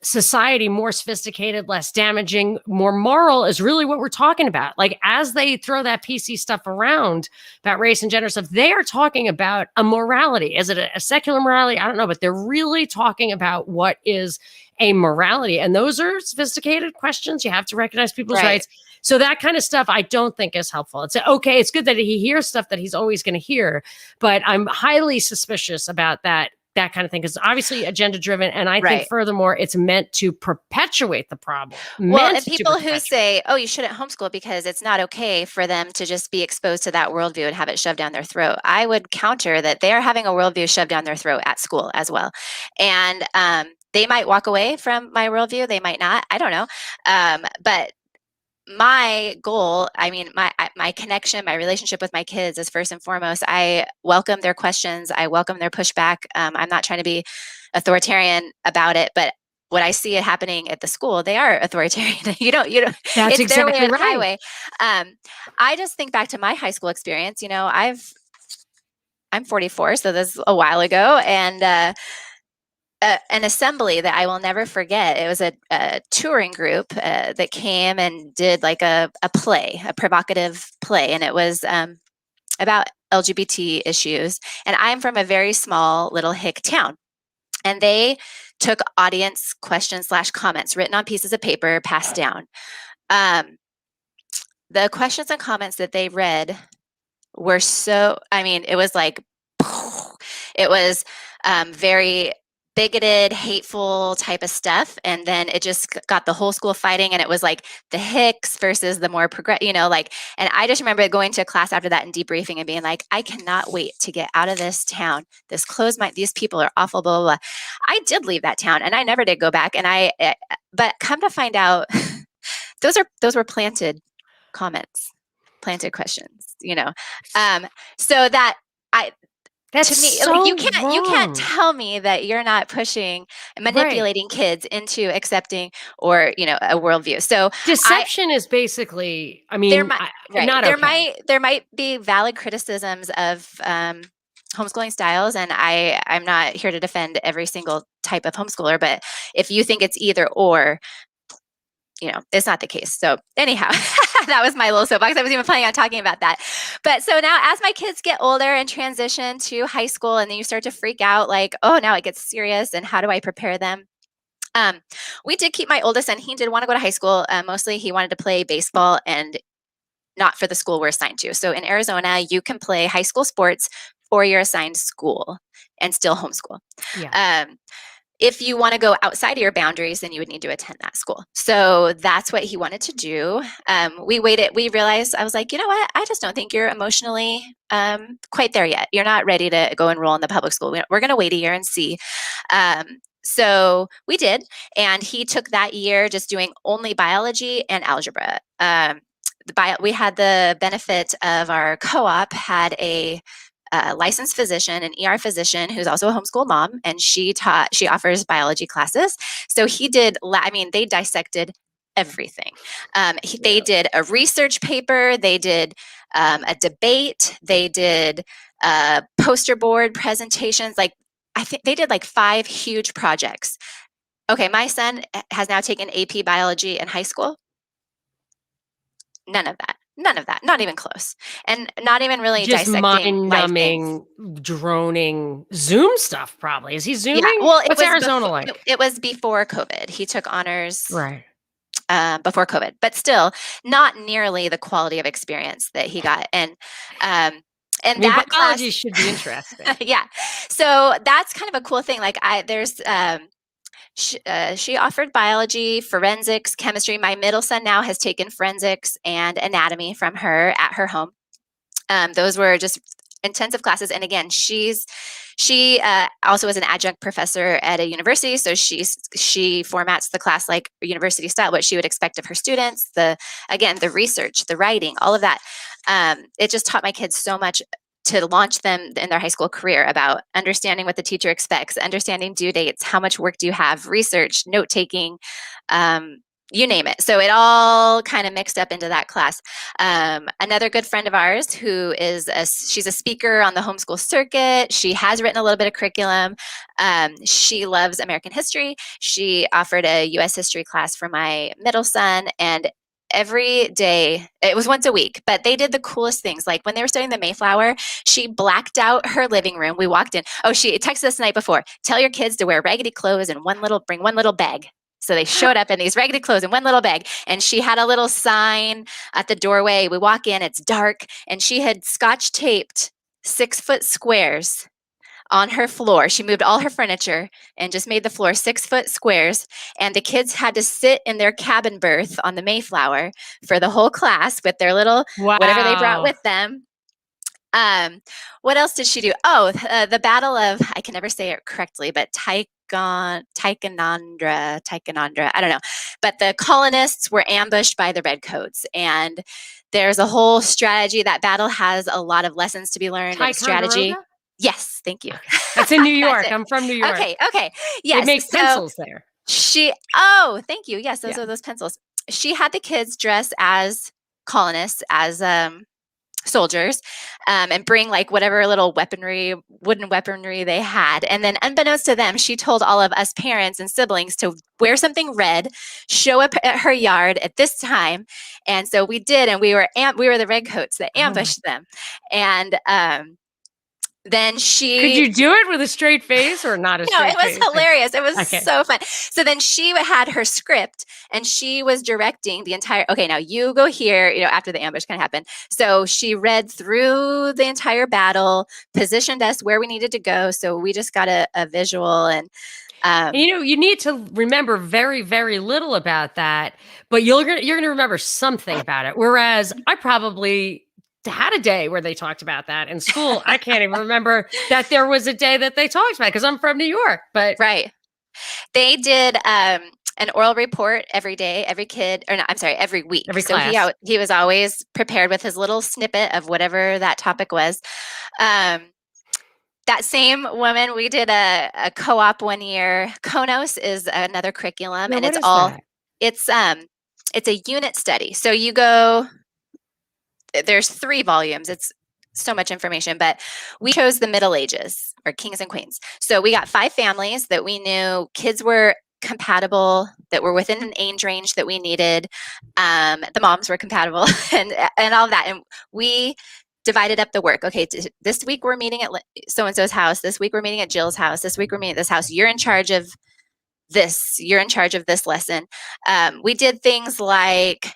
A: society more sophisticated, less damaging, more moral is really what we're talking about. Like, as they throw that PC stuff around about race and gender stuff, they are talking about a morality. Is it a secular morality? I don't know, but they're really talking about what is a morality. And those are sophisticated questions. You have to recognize people's rights. So that kind of stuff I don't think is helpful. It's okay. It's good that he hears stuff that he's always going to hear, but I'm highly suspicious about that kind of thing, because obviously agenda driven. And I think furthermore, it's meant to perpetuate the problem.
B: Well, and people who say, oh, you shouldn't homeschool because it's not okay for them to just be exposed to that worldview and have it shoved down their throat. I would counter that they are having a worldview shoved down their throat at school as well. And they might walk away from my worldview. They might not. I don't know. But my goal, I mean, my connection, my relationship with my kids is first and foremost. I welcome their questions. I welcome their pushback. I'm not trying to be authoritarian about it, but what I see it happening at the school, they are authoritarian. you don't,
A: that's
B: it's
A: exactly
B: their way or the
A: right.
B: highway. I just think back to my high school experience. I'm 44, so this is a while ago. And, an assembly that I will never forget. It was a touring group that came and did like a play, a provocative play, and it was about LGBT issues. And I'm from a very small little hick town, and they took audience questions / comments written on pieces of paper, passed down. The questions and comments that they read were so, I mean, it was like, it was very bigoted, hateful type of stuff. And then it just got the whole school fighting. And it was like the Hicks versus the more and I just remember going to class after that and debriefing and being like, I cannot wait to get out of this town. These people are awful, blah, blah, blah. I did leave that town and I never did go back. And but come to find out, those were planted comments, planted questions, so that
A: that's
B: to me,
A: so
B: you can't tell me that you're not pushing and manipulating kids into accepting or a worldview. So
A: deception is basically, I mean,
B: there might be valid criticisms of homeschooling styles, and I'm not here to defend every single type of homeschooler, but if you think it's either or, it's not the case. So anyhow, that was my little soapbox. I wasn't even planning on talking about that. But so now as my kids get older and transition to high school, and then you start to freak out like, oh, now it gets serious. And how do I prepare them? We did keep my oldest, and he did want to go to high school. Mostly he wanted to play baseball and not for the school we're assigned to. So in Arizona, you can play high school sports for your assigned school and still homeschool.
A: Yeah.
B: If you want to go outside of your boundaries, then you would need to attend that school. So that's what he wanted to do. We waited. We realized, I was like, you know what? I just don't think you're emotionally quite there yet. You're not ready to go enroll in the public school. We're going to wait a year and see. So we did. And he took that year just doing only biology and algebra. We had the benefit of our co-op had a licensed physician, an ER physician who's also a homeschool mom, and she offers biology classes. So he did, they dissected everything. They did a research paper, they did a debate, they did poster board presentations. Like, I think they did like 5 huge projects. Okay, my son has now taken AP biology in high school. None of that. Not even close. And not even really
A: just
B: dissecting
A: mind-numbing, droning Zoom stuff, probably. Is he Zooming?
B: Yeah, well,
A: what's Arizona like?
B: It was before COVID. He took honors
A: right
B: before COVID, but still not nearly the quality of experience that he got. And that
A: biology
B: class
A: should be interesting.
B: Yeah. So that's kind of a cool thing. Like she offered biology, forensics, chemistry. My middle son now has taken forensics and anatomy from her at her home. Those were just intensive classes. And again, she also is an adjunct professor at a university. So she formats the class like university style, what she would expect of her students. The research, the writing, all of that. It just taught my kids so much to launch them in their high school career about understanding what the teacher expects, understanding due dates, how much work do you have, research, note-taking, you name it. So it all kind of mixed up into that class. Another good friend of ours who is she's a speaker on the homeschool circuit. She has written a little bit of curriculum. She loves American history. She offered a U.S. history class for my middle son, and every day, it was once a week, but they did the coolest things. Like when they were studying the Mayflower, she blacked out her living room. We walked in. Oh, she texted us the night before, tell your kids to wear raggedy clothes and bring one little bag. So they showed up in these raggedy clothes and one little bag. And she had a little sign at the doorway. We walk in, it's dark. And she had scotch taped 6-foot squares on her floor. She moved all her furniture and just made the floor 6-foot squares. And the kids had to sit in their cabin berth on the Mayflower for the whole class with their little whatever they brought with them. What else did she do? Oh, the Battle of, I can never say it correctly, but Ticonderoga, I don't know. But the colonists were ambushed by the redcoats, and there's a whole strategy. That battle has a lot of lessons to be learned and strategy. Yes, thank you.
A: Okay. That's in New York. I'm from New York.
B: Okay. Yes.
A: They make pencils there.
B: Thank you. Yes, those are those pencils. She had the kids dress as colonists, as soldiers, and bring like whatever little wooden weaponry they had. And then unbeknownst to them, she told all of us parents and siblings to wear something red, show up at her yard at this time. And so we did, and we were the redcoats that ambushed them. And then
A: could you do it with a straight face or not a straight face?
B: No, it was hilarious. It was so fun. So then she had her script, and she was directing the entire, okay, now you go here, after the ambush kind of happened. So she read through the entire battle, positioned us where we needed to go. So we just got a visual. And
A: you need to remember very, very little about that, but you're going to remember something about it. Whereas I probably had a day where they talked about that in school. I can't even remember that there was a day that they talked about, because I'm from New York. But
B: right, they did an oral report every day, every week.
A: Every class.
B: So he was always prepared with his little snippet of whatever that topic was. That same woman, we did a co-op one year. Konos is another curriculum, and it's a unit study. So you go. There's 3 volumes. It's so much information, but we chose the Middle Ages, or kings and queens. So we got 5 families that we knew kids were compatible, that were within an age range that we needed. The moms were compatible and all of that. And we divided up the work. Okay, this week we're meeting at so-and-so's house. This week we're meeting at Jill's house. This week we're meeting at this house. You're in charge of this. You're in charge of this lesson. We did things like,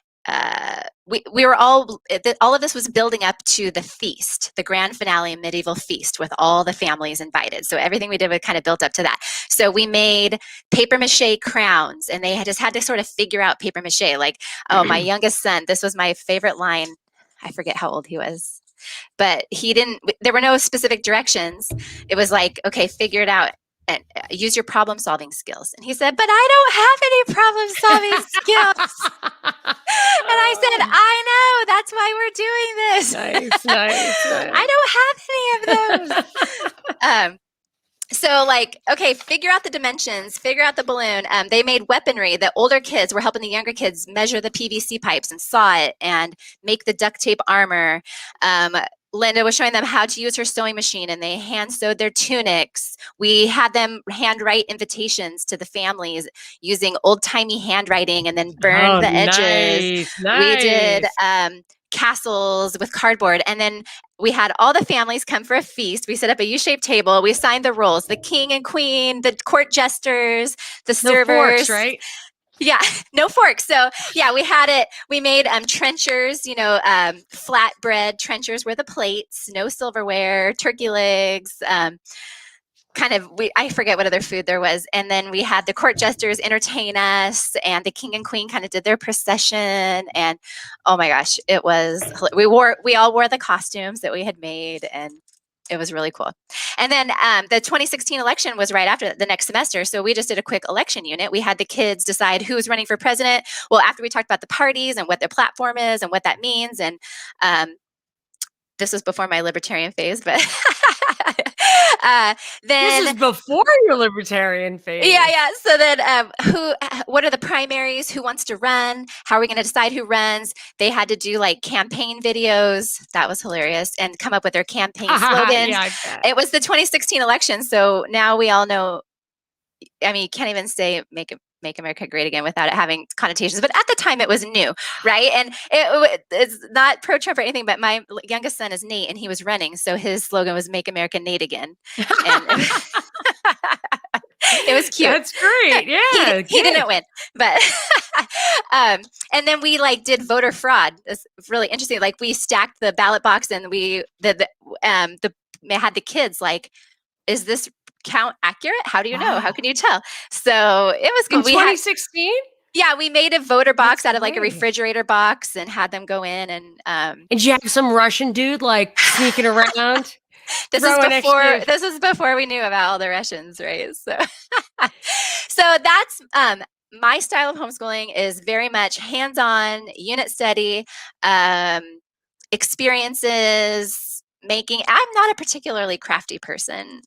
B: we were all of this was building up to the feast, the grand finale medieval feast, with all the families invited. So everything we did was kind of built up to that. So we made paper mache crowns, and they just had to sort of figure out paper mache. Like, my youngest son, this was my favorite line. I forget how old he was, but there were no specific directions. It was like, okay, figure it out and use your problem solving skills. And he said, but I don't have any problem solving skills. And I said, I know, that's why we're doing this.
A: Nice.
B: I don't have any of those. So like, okay, figure out the dimensions, figure out the balloon. They made weaponry. The older kids were helping the younger kids measure the PVC pipes and saw it and make the duct tape armor. Linda was showing them how to use her sewing machine, and they hand sewed their tunics. We had them handwrite invitations to the families using old-timey handwriting, and then burn the edges.
A: Nice.
B: We did castles with cardboard, and then we had all the families come for a feast. We set up a U-shaped table. We assigned the roles: the king and queen, the court jesters, the servers.
A: No forks, right?
B: Yeah, no forks. So yeah, we had it. We made trenchers, flatbread trenchers were the plates, no silverware, turkey legs, I forget what other food there was. And then we had the court jesters entertain us, and the king and queen kind of did their procession. And oh my gosh, we all wore the costumes that we had made, and it was really cool. And then the 2016 election was right after the next semester. So we just did a quick election unit. We had the kids decide who's running for president. Well, after we talked about the parties and what their platform is and what that means. And this was before my libertarian phase, but
A: This is before your libertarian phase.
B: Yeah. So then, what are the primaries? Who wants to run? How are we going to decide who runs? They had to do like campaign videos. That was hilarious, and come up with their campaign slogans.
A: Yeah, I bet.
B: It was the 2016 election, so now we all know. I mean, you can't even say make America great again without it having connotations. But at the time, it was new, right? And it's not pro-Trump or anything. But my youngest son is Nate, and he was running, so his slogan was "Make America Nate Again." And it was cute.
A: That's great. Yeah,
B: he didn't win, but and then we like did voter fraud. It's really interesting. Like we stacked the ballot box, and we had the kids like, is this count accurate? How do you know? How can you tell? So it was
A: good. In 2016?
B: Yeah, we made a voter box out of like a refrigerator box and had them go in and
A: you have some Russian dude like sneaking around.
B: This is before we knew about all the Russians, right? So that's my style of homeschooling is very much hands-on, unit study, experiences, making. I'm not a particularly crafty person.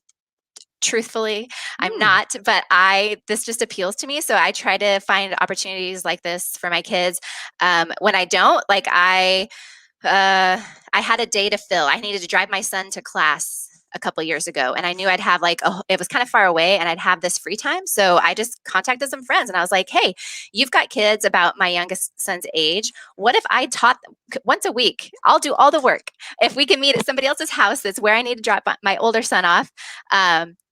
B: Truthfully, I'm not, but this just appeals to me. So I try to find opportunities like this for my kids. When I don't, like I had a day to fill. I needed to drive my son to class a couple years ago, and I knew I'd have it was kind of far away, and I'd have this free time. So I just contacted some friends, and I was like, "Hey, you've got kids about my youngest son's age. What if I taught them once a week? I'll do all the work. If we can meet at somebody else's house, that's where I need to drop my older son off."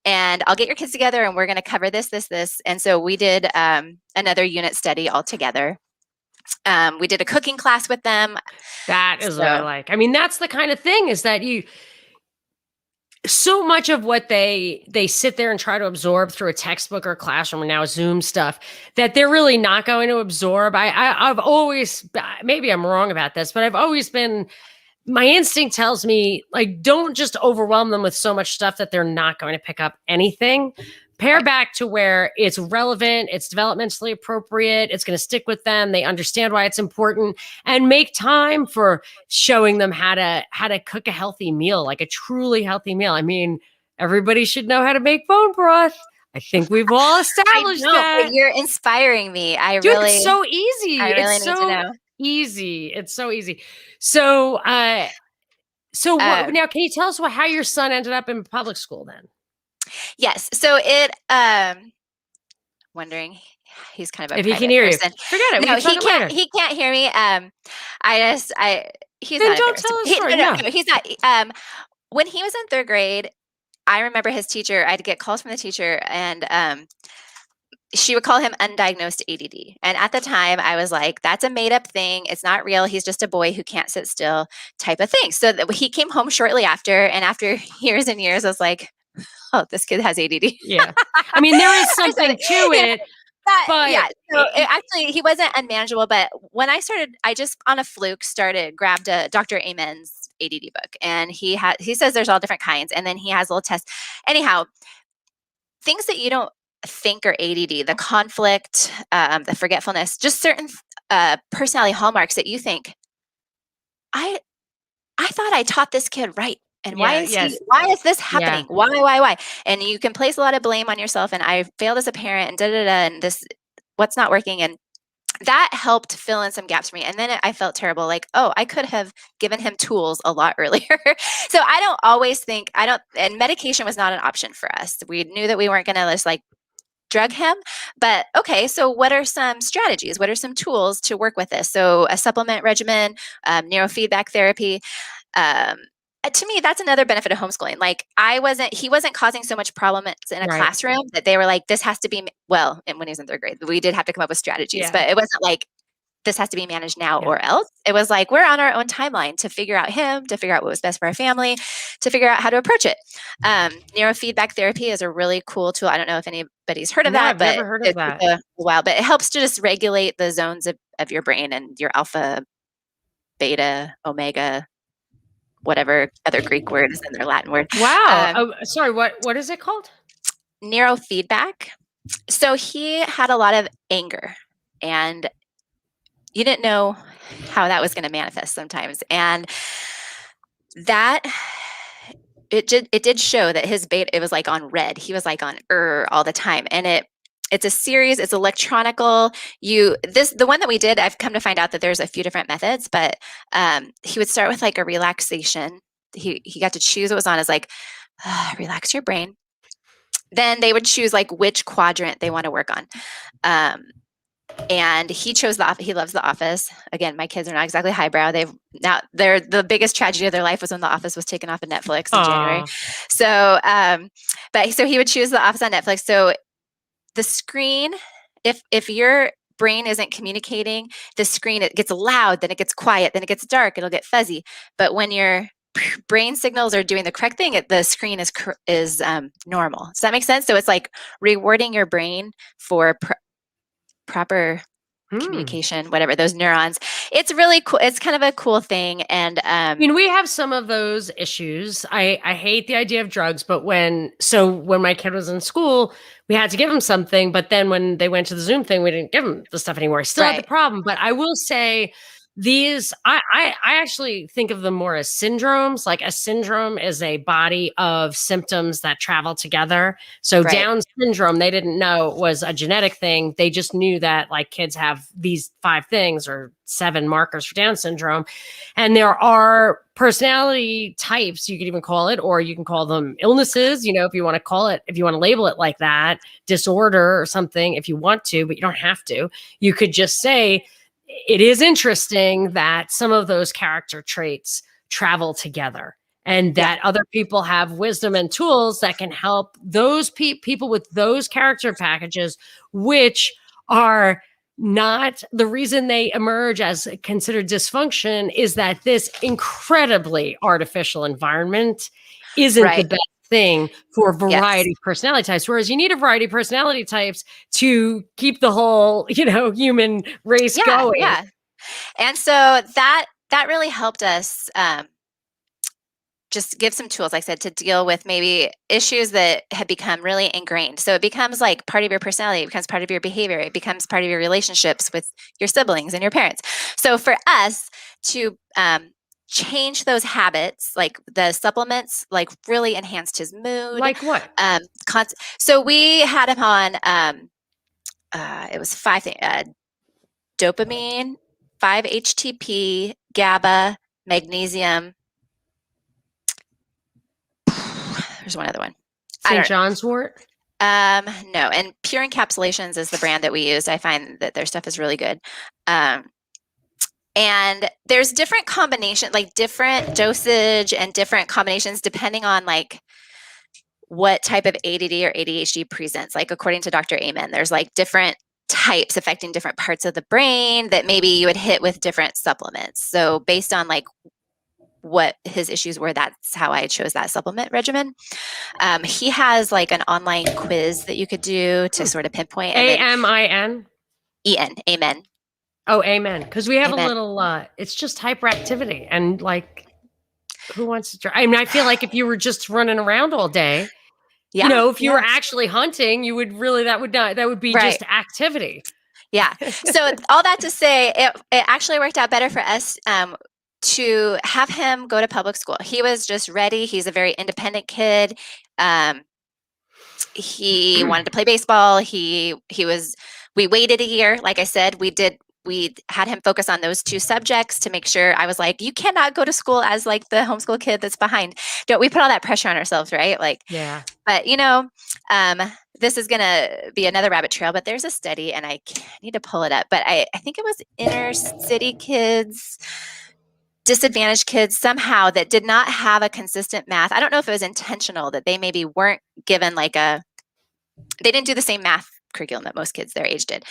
B: And I'll get your kids together, and we're going to cover this. And so we did another unit study all together. We did a cooking class with them.
A: That is what I like. I mean, that's the kind of thing is that so much of what they sit there and try to absorb through a textbook or a classroom and now Zoom stuff that they're really not going to absorb. I've always, maybe I'm wrong about this, but I've always been, my instinct tells me, like, don't just overwhelm them with so much stuff that they're not going to pick up anything. Pare back to where it's relevant, it's developmentally appropriate, it's going to stick with them, they understand why it's important, and make time for showing them how to cook a healthy meal, like a truly healthy meal. I mean, everybody should know how to make bone broth. I think we've all established that.
B: But you're inspiring me.
A: It's so easy.
B: I really need to know.
A: Easy. It's so easy. So, now can you tell us how your son ended up in public school then?
B: Yes. So wondering, he's kind of a
A: if he can hear
B: person.
A: You, forget it.
B: No, he can't. He can't hear me. He's then not.
A: Don't tell us.
B: No, he's not. When he was in third grade, I remember his teacher. I'd get calls from the teacher, and she would call him undiagnosed ADD. And at the time, I was like, that's a made up thing. It's not real. He's just a boy who can't sit still, type of thing. So he came home shortly after, and after years and years, I was like, oh, this kid has ADD.
A: Yeah. I mean, there is something to it. But
B: yeah, so actually he wasn't unmanageable. But when I just on a fluke grabbed a Dr. Amen's ADD book, and he says there's all different kinds, and then he has little tests. Anyhow, things that you don't think are ADD, the conflict, the forgetfulness, just certain personality hallmarks that you think, I thought I taught this kid right. And why is this happening? Yeah. Why? And you can place a lot of blame on yourself. And I failed as a parent, and and this, what's not working? And that helped fill in some gaps for me. And then I felt terrible, like, oh, I could have given him tools a lot earlier. So I don't always think and medication was not an option for us. We knew that we weren't going to just like drug him, but okay. So what are some strategies? What are some tools to work with this? So a supplement regimen, neurofeedback therapy. To me, that's another benefit of homeschooling. Like he wasn't causing so much problems in a classroom that they were like, this has to be, and when he was in third grade, we did have to come up with strategies, but it wasn't like, this has to be managed now or else. It was like, we're on our own timeline to figure out to figure out what was best for our family, to figure out how to approach it. Neurofeedback therapy is a really cool tool. I don't know if anybody's heard of that, but
A: never heard of that.
B: A while, but it helps to just regulate the zones of your brain and your alpha, beta, omega, whatever other Greek word is in their Latin word.
A: Wow. Sorry, what is it called?
B: Neurofeedback. So he had a lot of anger, and you didn't know how that was going to manifest sometimes. And that it did show that his beta, it was like on red. He was like on all the time. And it's a series, it's electronical. The one that we did, I've come to find out that there's a few different methods, but he would start with like a relaxation. He got to choose what was on, is like, relax your brain. Then they would choose like which quadrant they want to work on. And he chose he loves The Office. Again, my kids are not exactly highbrow. The biggest tragedy of their life was when The Office was taken off of Netflix in January. So, so he would choose The Office on Netflix. So the screen, if your brain isn't communicating, the screen, it gets loud, then it gets quiet, then it gets dark, it'll get fuzzy. But when your brain signals are doing the correct thing, the screen is normal. Does that make sense? So it's like rewarding your brain for proper communication, whatever, those neurons. It's really cool. It's kind of a cool thing. And
A: I mean, we have some of those issues. I hate the idea of drugs, but when my kid was in school, we had to give him something. But then when they went to the Zoom thing, we didn't give him the stuff anymore. I still had the problem. But I will say I actually think of them more as syndromes. Like a syndrome is a body of symptoms that travel together. So Down syndrome, they didn't know it was a genetic thing. They just knew that like kids have these 5 things or 7 markers for Down syndrome. And there are personality types, you could even call it, or you can call them illnesses, if you want to call it, if you want to label it like that, disorder or something, if you want to, but you don't have to. You could just say, it is interesting that some of those character traits travel together and that other people have wisdom and tools that can help those people with those character packages, which are not the reason they emerge as considered dysfunction, is that this incredibly artificial environment isn't the best thing for a variety of personality types. Whereas you need a variety of personality types to keep the whole, human race going.
B: Yeah. And so that really helped us just give some tools, like I said, to deal with maybe issues that have become really ingrained. So it becomes like part of your personality, it becomes part of your behavior, it becomes part of your relationships with your siblings and your parents. So for us to change those habits, like the supplements, like really enhanced his mood.
A: Like what?
B: So we had him on, it was 5 things, dopamine, 5-HTP, GABA, magnesium. There's one other one.
A: St. John's wort?
B: No, and Pure Encapsulations is the brand that we used. I find that their stuff is really good. And there's different combinations, like different dosage and different combinations depending on like what type of ADD or ADHD presents. Like according to Dr. Amen, there's like different types affecting different parts of the brain that maybe you would hit with different supplements. So based on like what his issues were, that's how I chose that supplement regimen. He has like an online quiz that you could do to sort of pinpoint.
A: AMIN?
B: EN, Amen.
A: Oh, amen. Because we have a little, it's just hyperactivity. And like, who wants to try? I mean, I feel like if you were just running around all day, if you were actually hunting, you would really, that would be just activity.
B: Yeah. So all that to say, it actually worked out better for us to have him go to public school. He was just ready. He's a very independent kid. He wanted to play baseball. We waited a year. Like I said, we had him focus on those 2 subjects to make sure. I was like, you cannot go to school as like the homeschool kid that's behind. Don't we put all that pressure on ourselves, right? Like,
A: yeah.
B: But this is going to be another rabbit trail, but there's a study and I need to pull it up, but I think it was inner city kids, disadvantaged kids somehow that did not have a consistent math. I don't know if it was intentional that they maybe weren't given like they didn't do the same math curriculum that most kids their age did.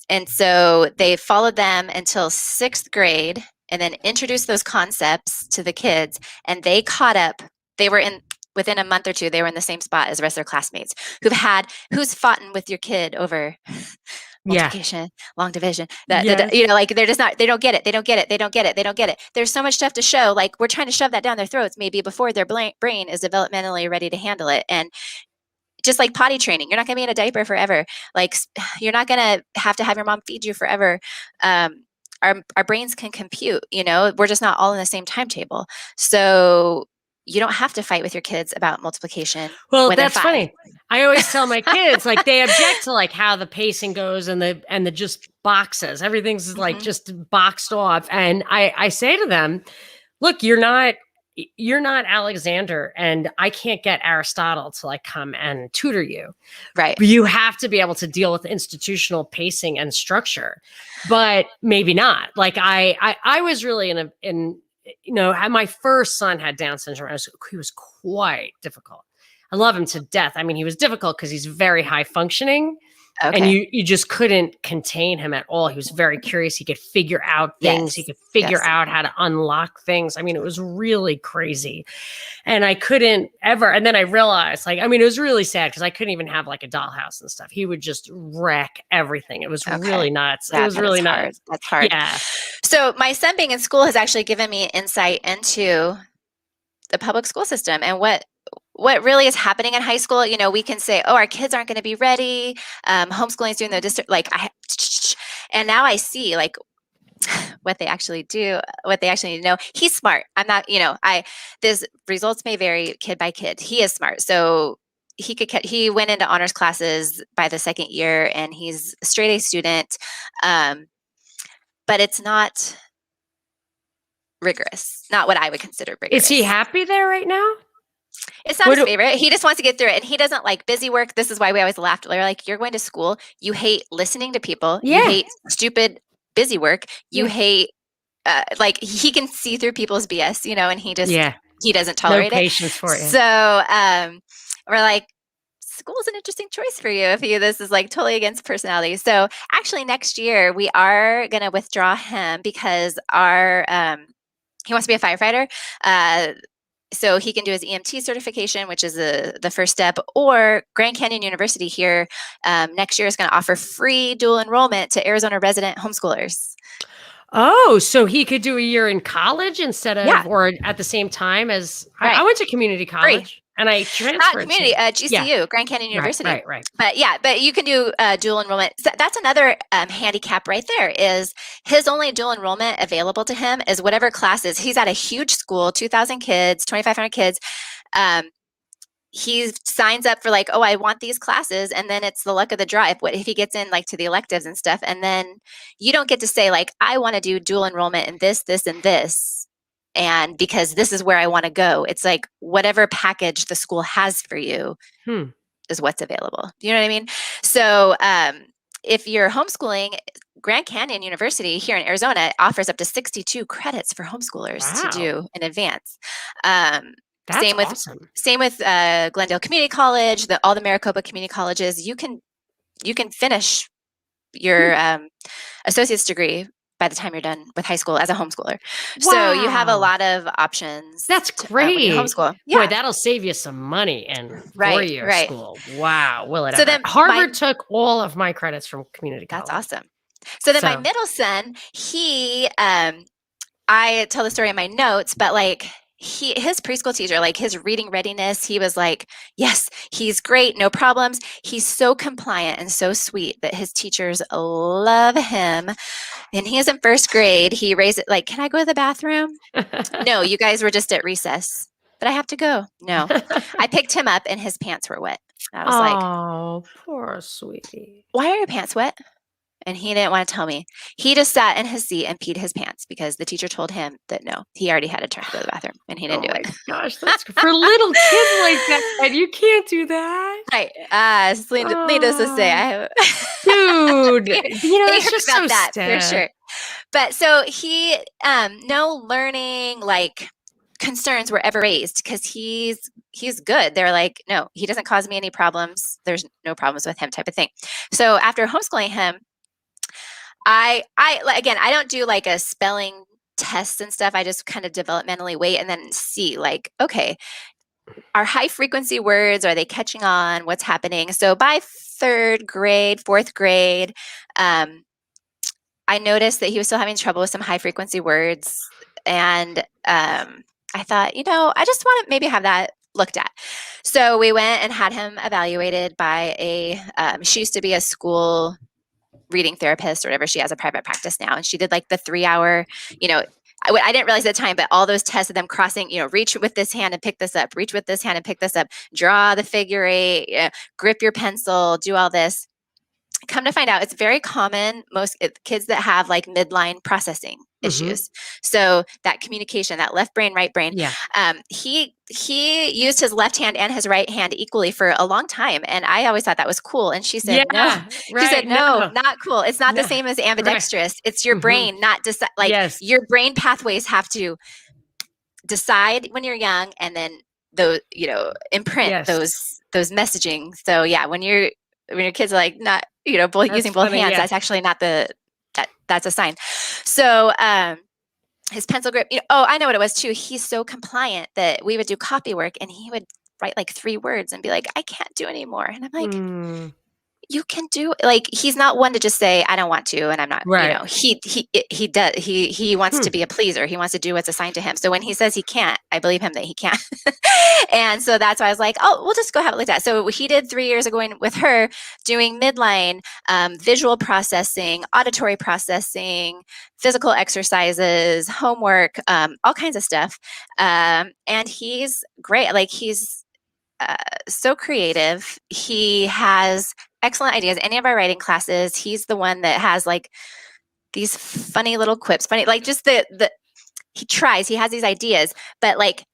B: And so they followed them until 6th grade and then introduced those concepts to the kids, and they caught up. They were within a month or 2, they were in the same spot as the rest of their classmates who's fought with your kid over multiplication, long division, like they're just not, they don't get it. There's so much stuff to show, like we're trying to shove that down their throats maybe before their brain is developmentally ready to handle it. And just like potty training, you're not going to be in a diaper forever. Like you're not going to have your mom feed you forever. our brains can compute, we're just not all in the same timetable. So you don't have to fight with your kids about multiplication.
A: Well,
B: when
A: that's
B: they're 5.
A: funny. I always tell my kids, like, they object to like how the pacing goes and the just boxes. Everything's like just boxed off. And I say to them, look, you're not Alexander, and I can't get Aristotle to like come and tutor you.
B: Right.
A: You have to be able to deal with institutional pacing and structure, but maybe not. Like I was really in my first son had Down syndrome. He was quite difficult. I love him to death. I mean, he was difficult because he's very high functioning.
B: Okay.
A: And you just couldn't contain him at all. He was very curious. He could figure out things. He could figure out how to unlock things. I mean, it was really crazy. And I couldn't ever. And then I realized, it was really sad because I couldn't even have like a dollhouse and stuff. He would just wreck everything. It was really nuts. It was really nuts.
B: That's hard.
A: Yeah.
B: So my son being in school has actually given me insight into the public school system and what really is happening in high school. We can say, oh, our kids aren't going to be ready. Homeschooling is doing the district, and now I see like what they actually do, what they actually need to know. He's smart. I'm not, this results may vary kid by kid. He is smart. So he went into honors classes by the second year and he's a straight A student. But it's not rigorous, not what I would consider rigorous.
A: Is he happy there right now?
B: It's not his favorite. He just wants to get through it. And he doesn't like busy work. This is why we always laughed. They're like, you're going to school. You hate listening to people. Yeah. You hate stupid busy work. You hate, he can see through people's BS, and he just, he doesn't tolerate it. No
A: patience for it.
B: So we're like, school is an interesting choice for you if this is like totally against personality. So actually next year we are going to withdraw him because he wants to be a firefighter. So he can do his EMT certification, which is the first step, or Grand Canyon University here next year is going to offer free dual enrollment to Arizona resident homeschoolers.
A: Oh, so he could do a year in college instead of, or at the same time as, I went to community college. Free. And I transferred.
B: Not community, GCU, Grand Canyon University.
A: Right.
B: But you can do dual enrollment. So that's another handicap right there is his only dual enrollment available to him is whatever classes. He's at a huge school, 2,000 kids, 2,500 kids. He signs up for like, oh, I want these classes. And then it's the luck of the draw. If he gets in like to the electives and stuff. And then you don't get to say like, I want to do dual enrollment in this, and this. And because this is where I want to go. It's like whatever package the school has for you is what's available. You know what I mean? So if you're homeschooling, Grand Canyon University here in Arizona offers up to 62 credits for homeschoolers to do in advance.
A: That's awesome.
B: Same with Glendale Community College, all the Maricopa community colleges. You can finish your associate's degree by the time you're done with high school as a homeschooler. Wow. So you have a lot of options.
A: That's great.
B: Homeschool. Yeah.
A: Boy, that'll save you some money in four-year school. Wow. Will it ever?
B: Then
A: Harvard took all of my credits from community college.
B: That's awesome. So then my middle son, he, I tell the story in my notes, but like his preschool teacher, like his reading readiness, he was like, yes, he's great. No problems. He's so compliant and so sweet that his teachers love him. And he is in first grade. He raised it like, can I go to the bathroom? No, you guys were just at recess, but I have to go. No, I picked him up and his pants were wet. I was like,
A: oh, poor sweetie.
B: Why are your pants wet? And he didn't want to tell me. He just sat in his seat and peed his pants because the teacher told him that no, he already had a turn to go to the bathroom and he didn't do it.
A: Gosh, that's for little kids like that. You can't do that.
B: Right. Needless to say,
A: dude, it's just so
B: that
A: sad.
B: For sure. But so he, no learning like concerns were ever raised because he's good. They're like, no, he doesn't cause me any problems. There's no problems with him type of thing. So after homeschooling him, I don't do like a spelling test and stuff. I just kind of developmentally wait and then see like, okay, are high frequency words, are they catching on? What's happening? So by third grade, fourth grade, I noticed that he was still having trouble with some high frequency words. And I thought, I just want to maybe have that looked at. So we went and had him evaluated by she used to be a school reading therapist or whatever. She has a private practice now. And she did like the 3-hour, I didn't realize at the time, but all those tests of them crossing, reach with this hand and pick this up, reach with this hand and pick this up, draw the figure 8, grip your pencil, do all this. Come to find out, it's very common. Most kids that have like midline processing issues. So that communication, that left brain, right brain.
A: Yeah.
B: He used his left hand and his right hand equally for a long time, and I always thought that was cool. And she said, "No." She said, "No, not cool. It's not the same as ambidextrous. It's your brain, not your brain pathways have to decide when you're young, and then those imprint those messaging. So yeah, when your kids are like not both using both hands, that's actually not that's a sign. So his pencil grip, I know what it was too. He's so compliant that we would do copy work and he would write like 3 words and be like, I can't do anymore. And I'm like, you can do, like, he's not one to just say, I don't want to. And I'm not, he does, he wants to be a pleaser. He wants to do what's assigned to him. So when he says he can't, I believe him that he can't. And so that's why I was like, oh, we'll just go have it like that. So he did 3 years ago with her doing midline, visual processing, auditory processing, physical exercises, homework, all kinds of stuff. And he's great. Like, he's so creative. He has excellent ideas. Any of our writing classes, he's the one that has like these funny little quips, like just he tries, he has these ideas, but like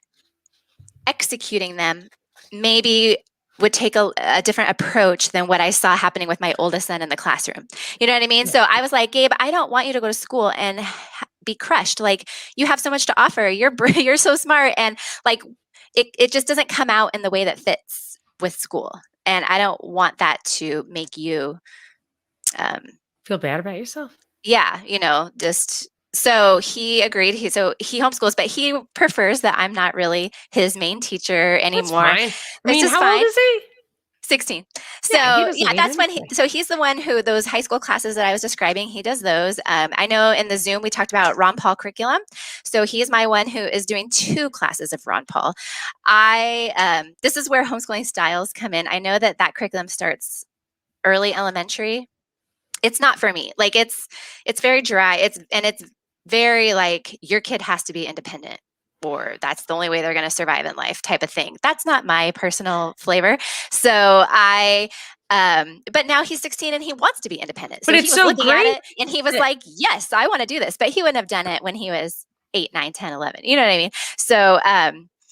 B: executing them maybe would take a different approach than what I saw happening with my oldest son in the classroom. You know what I mean? Yeah. So I was like, Gabe, I don't want you to go to school and be crushed. Like, you have so much to offer. You're so smart. And like, it just doesn't come out in the way that fits with school. And I don't want that to make you
A: feel bad about yourself.
B: Yeah. So he agreed. He homeschools, but he prefers that I'm not really his main teacher anymore.
A: That's fine. How old is he?
B: 16. So that's when he's the one who, those high school classes that I was describing, he does those. I know in the Zoom, we talked about Ron Paul curriculum. So he's my one who is doing 2 classes of Ron Paul. This is where homeschooling styles come in. I know that curriculum starts early elementary. It's not for me. Like, it's very dry. It's very like, your kid has to be independent, or that's the only way they're going to survive in life type of thing. That's not my personal flavor. So but now he's 16 and he wants to be independent. So
A: but it's so great.
B: At it and he was like, yes, I want to do this. But he wouldn't have done it when he was 8, 9, 10, 11. You know what I mean? So,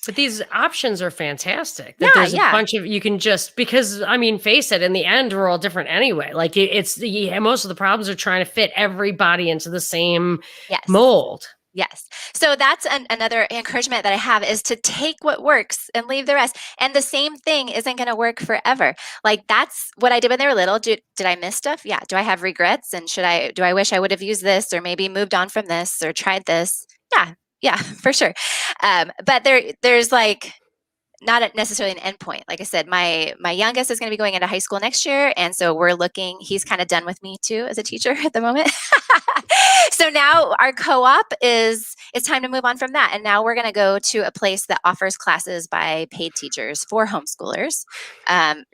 A: but these options are fantastic. That there's a bunch of, you can just, because I mean, face it, in the end, we're all different anyway. Like, most of the problems are trying to fit everybody into the same mold.
B: Yes. So that's another encouragement that I have, is to take what works and leave the rest. And the same thing isn't going to work forever. Like, that's what I did when they were little. Did I miss stuff? Yeah. Do I have regrets? And do I wish I would have used this, or maybe moved on from this, or tried this? Yeah, for sure. But there's like not necessarily an endpoint. Like I said, my youngest is going to be going into high school next year. And so he's kind of done with me too as a teacher at the moment. So now our co-op it's time to move on from that. And now we're going to go to a place that offers classes by paid teachers for homeschoolers.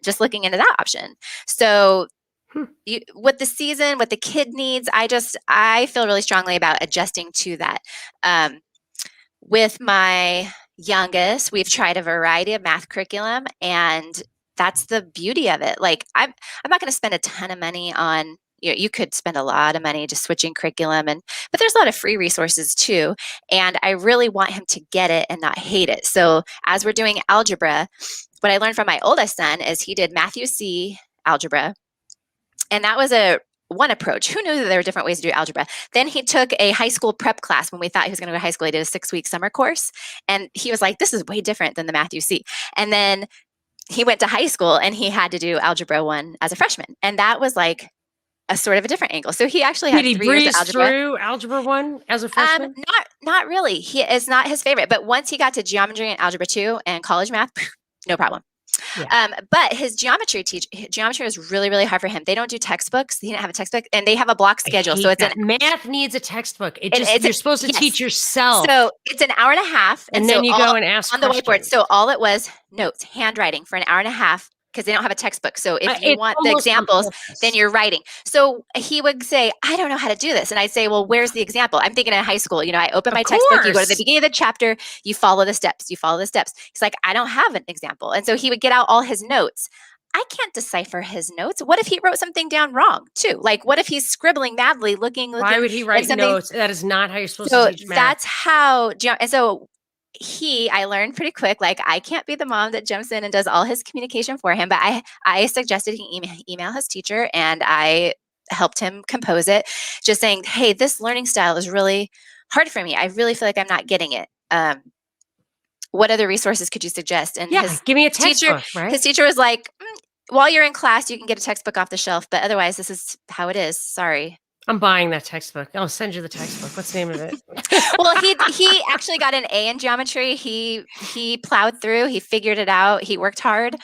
B: Just looking into that option. So with the season, what the kid needs, I feel really strongly about adjusting to that. With my youngest, we've tried a variety of math curriculum, and that's the beauty of it. Like, I'm not going to spend a ton of money on, you could spend a lot of money just switching curriculum, but there's a lot of free resources too. And I really want him to get it and not hate it. So as we're doing algebra, what I learned from my oldest son is he did Matthew C. algebra. And that was one approach. Who knew that there were different ways to do algebra? Then he took a high school prep class when we thought he was going to go to high school. He did a 6-week summer course. And he was like, this is way different than the Matthew C. And then he went to high school and he had to do algebra 1 as a freshman. And that was like a sort of a different angle. So he actually had 3 years of algebra.
A: Through algebra 1 as a freshman?
B: Not really. It's not his favorite. But once he got to geometry and algebra 2 and college math, no problem. Yeah. But his geometry was really, really hard for him. They don't do textbooks. He didn't have a textbook, and they have a block schedule. So
A: math needs a textbook. You're supposed to teach yourself.
B: So it's an hour and a half.
A: And then you go and ask
B: on the whiteboard. So all it was, notes, handwriting for an hour and a half, because they don't have a textbook. So if you
A: It's
B: want the
A: almost on
B: examples,
A: purpose.
B: then you're writing. So he would say, I don't know how to do this. And I'd say, well, where's the example? I'm thinking in high school, I open
A: Of
B: my textbook, you go to the
A: course.
B: beginning of the chapter, you follow the steps, He's like, I don't have an example. And so he would get out all his notes. I can't decipher his notes. What if he wrote something down wrong too? Like, what if he's scribbling madly, looking
A: Why would he write
B: something?
A: notes? That is not how you're supposed
B: So
A: to teach math.
B: that's how, and so I learned pretty quick, like, I can't be the mom that jumps in and does all his communication for him, but I suggested he email his teacher, and I helped him compose it, just saying, hey, this learning style is really hard for me. I really feel like I'm not getting it. What other resources could you suggest? And
A: give me a textbook, right?
B: His teacher was like, while you're in class, you can get a textbook off the shelf, but otherwise, this is how it is. Sorry.
A: I'm buying that textbook. I'll send you the textbook. What's the name of it?
B: Well, he actually got an A in geometry. He plowed through. He figured it out. He worked hard.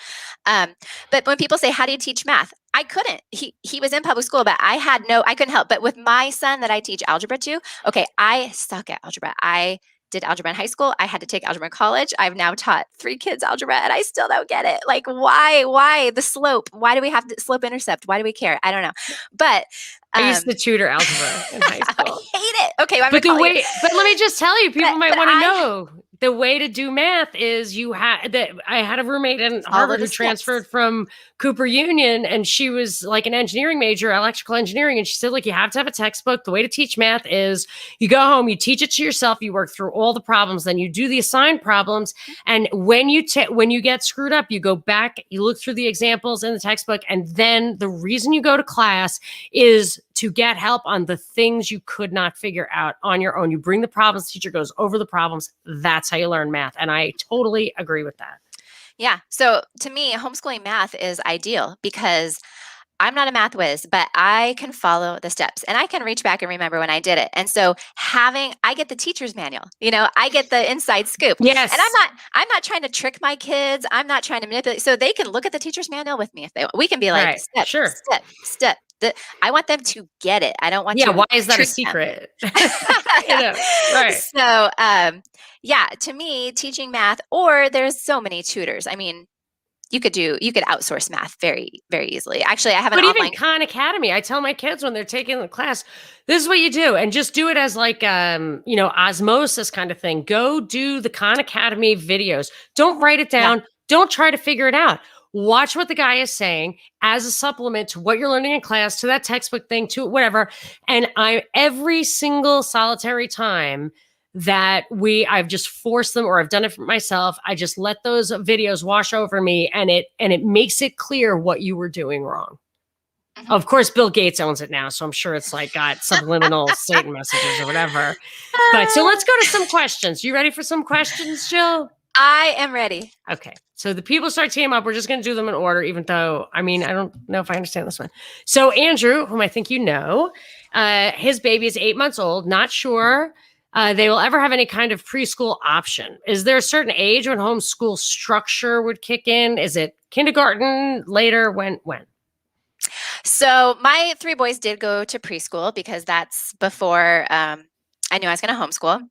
B: But when people say, how do you teach math? I couldn't. He was in public school, but I couldn't help. But with my son that I teach algebra to, okay, I suck at algebra. I did algebra in high school. I had to take algebra in college. I've now taught 3 kids algebra, and I still don't get it. Like, why the slope? Why do we have the slope intercept? Why do we care? I don't know. But
A: I used to tutor algebra in high school.
B: I hate it. Okay,
A: but let me just tell you, people might want to know the way to do math is I had a roommate in Harvard who transferred from Cooper Union, and she was like an engineering major, electrical engineering. And she said, like, you have to have a textbook. The way to teach math is you go home, you teach it to yourself, you work through all the problems, then you do the assigned problems. And when you get screwed up, you go back, you look through the examples in the textbook. And then the reason you go to class is to get help on the things you could not figure out on your own. You bring the problems, the teacher goes over the problems. That's how you learn math. And I totally agree with that.
B: Yeah. So to me, homeschooling math is ideal because I'm not a math whiz, but I can follow the steps and I can reach back and remember when I did it. And so I get the teacher's manual, I get the inside scoop.
A: Yes.
B: And I'm not trying to trick my kids. I'm not trying to manipulate. So they can look at the teacher's manual with me if they want. We can be like, step. I want them to get it. I don't want
A: why is that a secret? Right.
B: So, to me, teaching math, or there's so many tutors. I mean, you could outsource math very, very easily. Actually, I have an online.
A: Even Khan Academy, I tell my kids when they're taking the class, this is what you do, and just do it as like, osmosis kind of thing. Go do the Khan Academy videos. Don't write it down. Yeah. Don't try to figure it out. Watch what the guy is saying as a supplement to what you're learning in class, to that textbook thing, to whatever. And every single solitary time that I've just forced them, or I've done it for myself, I just let those videos wash over me, and it makes it clear what you were doing wrong. Mm-hmm. Of course, Bill Gates owns it now, so I'm sure it's like got subliminal Satan messages or whatever. But so let's go to some questions. You ready for some questions, Jill?
B: I am ready.
A: Okay. So the people start teaming up. We're just going to do them in order, even though, I don't know if I understand this one. So Andrew, whom I think you know, his baby is 8 months old, not sure they will ever have any kind of preschool option. Is there a certain age when homeschool structure would kick in? Is it kindergarten, later? When?
B: So my 3 boys did go to preschool because that's before I knew I was going to homeschool.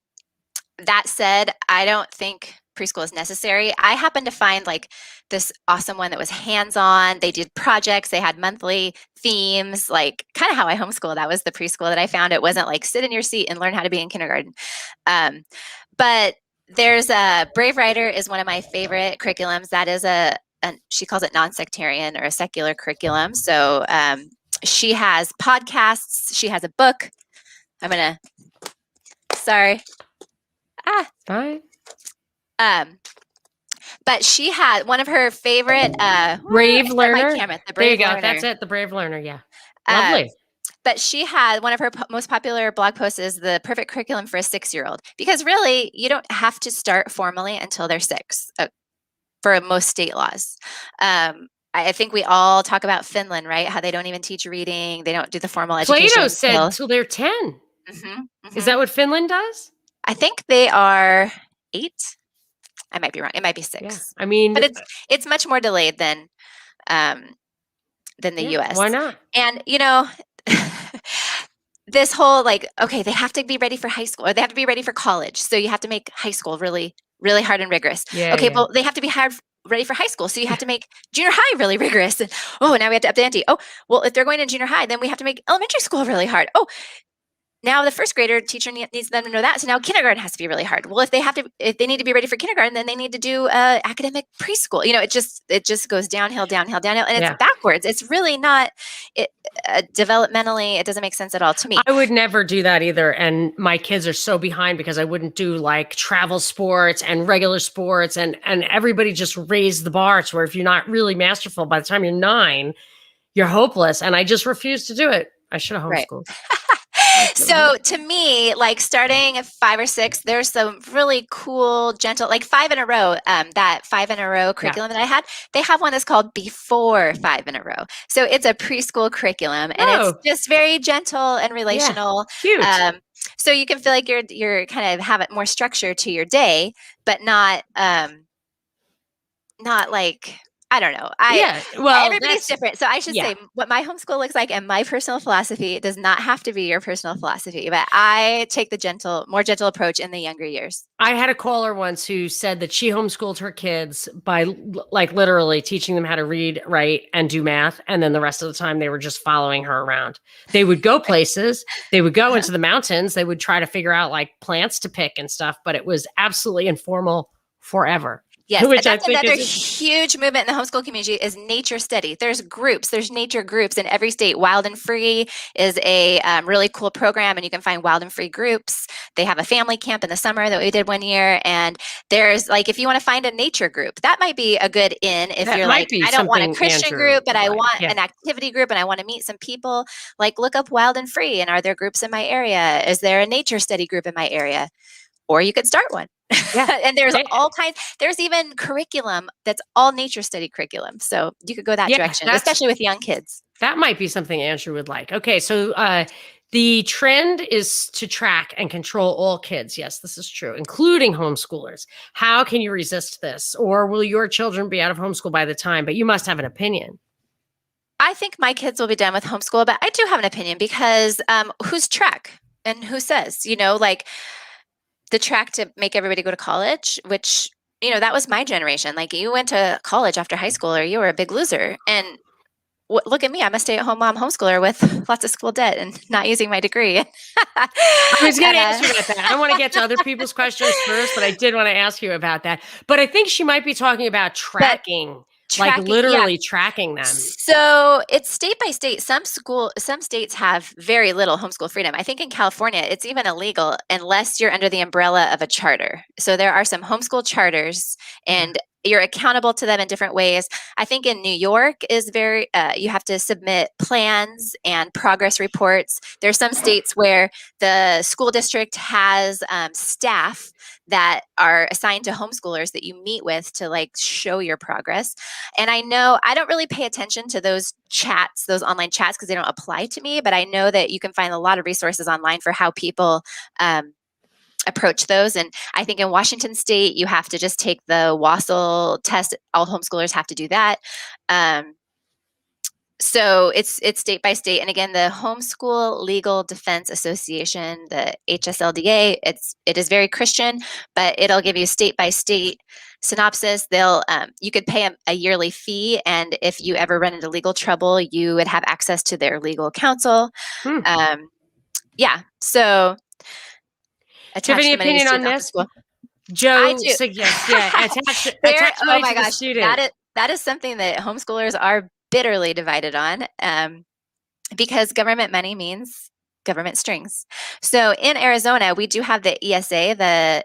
B: That said, I don't think preschool is necessary. I happened to find like this awesome one that was hands-on. They did projects. They had monthly themes, like kind of how I homeschool. That was the preschool that I found. It wasn't like sit in your seat and learn how to be in kindergarten. But there's a Brave Writer is one of my favorite curriculums. That is she calls it non-sectarian or a secular curriculum. So she has podcasts. She has a book. Sorry.
A: Fine.
B: But she had one of her favorite
A: Brave Learner.
B: The Brave
A: Learner.
B: There you go.
A: That's it. The Brave Learner. Yeah. Lovely.
B: But she had one of her most popular blog posts is the perfect curriculum for a 6-year-old, because really you don't have to start formally until they're 6 for most state laws. I think we all talk about Finland, right? How they don't even teach reading. They don't do the formal education.
A: Plato said till they're 10.
B: Mm-hmm, mm-hmm.
A: Is that what Finland does?
B: I think they are 8. I might be wrong. It might be 6.
A: Yeah.
B: But it's much more delayed than the U.S.
A: Why not?
B: And this whole okay, they have to be ready for high school, or they have to be ready for college. So you have to make high school really, really hard and rigorous.
A: Yeah,
B: okay, well, they have to be ready for high school. So you have to make junior high really rigorous. And now we have to up the ante. Oh, well, if they're going to junior high, then we have to make elementary school really hard. Oh, now the first grader teacher needs them to know that. So now kindergarten has to be really hard. Well, if they need to be ready for kindergarten, then they need to do academic preschool. It just goes downhill, and it's backwards. It's really not developmentally. It doesn't make sense at all to me.
A: I would never do that either. And my kids are so behind because I wouldn't do like travel sports and regular sports, and everybody just raised the bar to where if you're not really masterful by the time you're 9, you're hopeless. And I just refused to do it. I should have homeschooled.
B: So to me, like starting at 5 or 6, there's some really cool, gentle, like 5 in a row, that 5 in a row curriculum that I had, they have one that's called Before 5 in a Row. So it's a preschool curriculum and it's just very gentle and relational.
A: Cute.
B: So you can feel like you're kind of have it more structure to your day, but not like, I don't know. Everybody's different. So I should say what my homeschool looks like and my personal philosophy does not have to be your personal philosophy, but I take the more gentle approach in the younger years.
A: I had a caller once who said that she homeschooled her kids by like literally teaching them how to read, write, and do math. And then the rest of the time they were just following her around. They would go places, they would go into the mountains, they would try to figure out like plants to pick and stuff, but it was absolutely informal forever.
B: Yes, and that's another huge movement in the homeschool community is nature study. There's nature groups in every state. Wild and Free is a really cool program, and you can find Wild and Free groups. They have a family camp in the summer that we did one year, and there's like, if you want to find a nature group, that might be a good in if you're like, I don't want a Christian group, but I want an activity group, and I want to meet some people. Like, look up Wild and Free, and are there groups in my area? Is there a nature study group in my area? Or you could start one. And there's all kinds, there's even curriculum that's all nature study curriculum. So you could go that direction, especially with young kids.
A: That might be something Andrew would like. Okay, so the trend is to track and control all kids. Yes, this is true, including homeschoolers. How can you resist this? Or will your children be out of homeschool by the time? But you must have an opinion.
B: I think my kids will be done with homeschool, but I do have an opinion because who's track and who says, like, the track to make everybody go to college, which, that was my generation. Like, you went to college after high school or you were a big loser. And look at me. I'm a stay-at-home mom homeschooler with lots of school debt and not using my degree.
A: I was going to ask you about that. I want to get to other people's questions first, but I did want to ask you about that. But I think she might be talking about tracking. Like literally tracking them.
B: So it's state by state. Some states have very little homeschool freedom. I think in California, it's even illegal unless you're under the umbrella of a charter. So there are some homeschool charters and you're accountable to them in different ways. I think in New York is you have to submit plans and progress reports. There's some states where the school district has staff that are assigned to homeschoolers that you meet with to like show your progress. And I know I don't really pay attention to those chats, those online chats, because they don't apply to me, but I know that you can find a lot of resources online for how people approach those. And I think in Washington State, you have to just take the WASL test. All homeschoolers have to do that. So it's state by state. And again, the Homeschool Legal Defense Association, the HSLDA, it is very Christian, but it'll give you state by state synopsis. You could pay a yearly fee, and if you ever run into legal trouble, you would have access to their legal counsel. So
A: do you have any opinion on this? Joe suggests, attach money to the student.
B: That is something that homeschoolers are bitterly divided on, because government money means government strings. So in Arizona, we do have the ESA, the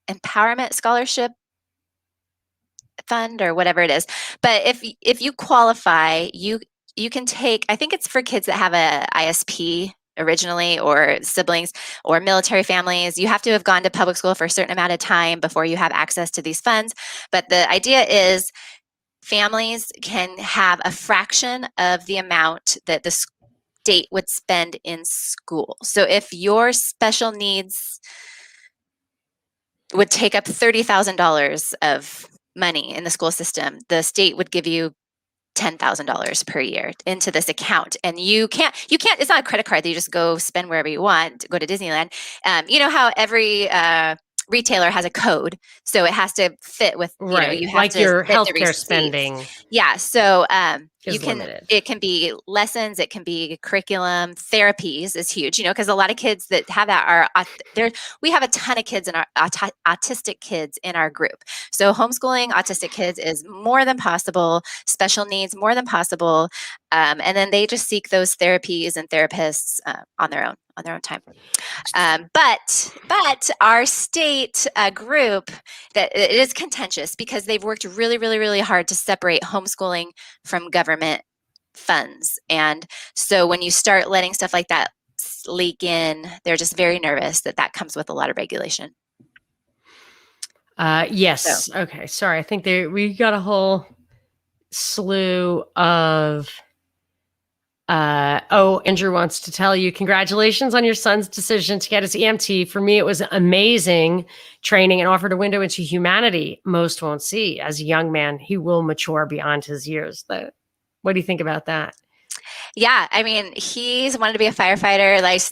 B: Empowerment Scholarship Fund or whatever it is. But if you qualify, you can take, I think it's for kids that have a ISP originally, or siblings or military families. You have to have gone to public school for a certain amount of time before you have access to these funds. But the idea is families can have a fraction of the amount that the state would spend in school. So if your special needs would take up $30,000 of money in the school system, the state would give you $10,000 per year into this account. And you can't, it's not a credit card that you just go spend wherever you want, go to Disneyland. You know how every retailer has a code, so it has to fit with,
A: Right.
B: you have
A: Like
B: to
A: your
B: fit the
A: healthcare
B: receipts.
A: spending
B: Yeah. So
A: is limited.
B: it can be lessons, it can be curriculum, therapies is huge, because a lot of kids that have that are there. We have a ton of kids in our autistic kids in our group. So homeschooling autistic kids is more than possible, special needs more than possible. And then they just seek those therapies and therapists on their own time. But our state group, that it is contentious because they've worked really, really, really hard to separate homeschooling from government funds. And so when you start letting stuff like that leak in, they're just very nervous that comes with a lot of regulation.
A: Yes. So. Okay. Sorry. I think we got a whole slew of. Andrew wants to tell you, congratulations on your son's decision to get his EMT. For me, it was amazing training and offered a window into humanity most won't see. As a young man, he will mature beyond his years. What do you think about that?
B: Yeah, I mean, he's wanted to be a firefighter. Like,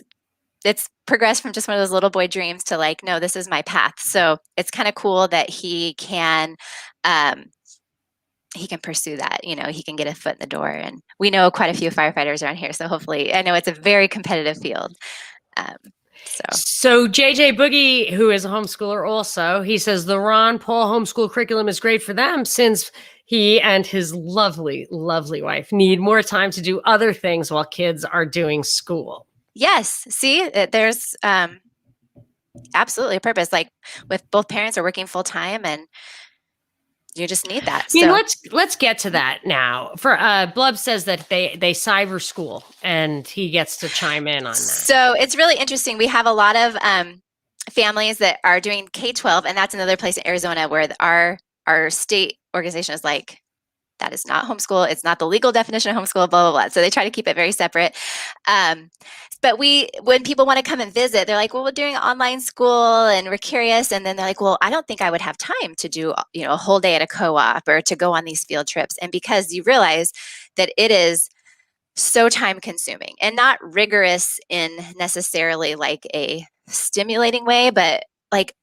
B: it's progressed from just one of those little boy dreams to like, no, this is my path. So it's kind of cool that he can pursue that. He can get a foot in the door, and we know quite a few firefighters around here. So hopefully, I know it's a very competitive field.
A: So JJ Boogie, who is a homeschooler also, he says the Ron Paul homeschool curriculum is great for them since he and his lovely, lovely wife need more time to do other things while kids are doing school.
B: Yes. See, there's absolutely a purpose. Like with both parents are working full time, and you just need that.
A: I mean, let's get to that now. For Blub says that they cyber school, and he gets to chime in on that.
B: So it's really interesting. We have a lot of families that are doing K-12, and that's another place in Arizona where our state organization is like, that is not homeschool. It's not the legal definition of homeschool, blah, blah, blah. So they try to keep it very separate. But when people want to come and visit, they're like, well, we're doing online school and we're curious. And then they're like, well, I don't think I would have time to do, a whole day at a co-op or to go on these field trips. And because you realize that it is so time consuming and not rigorous in necessarily like a stimulating way, but like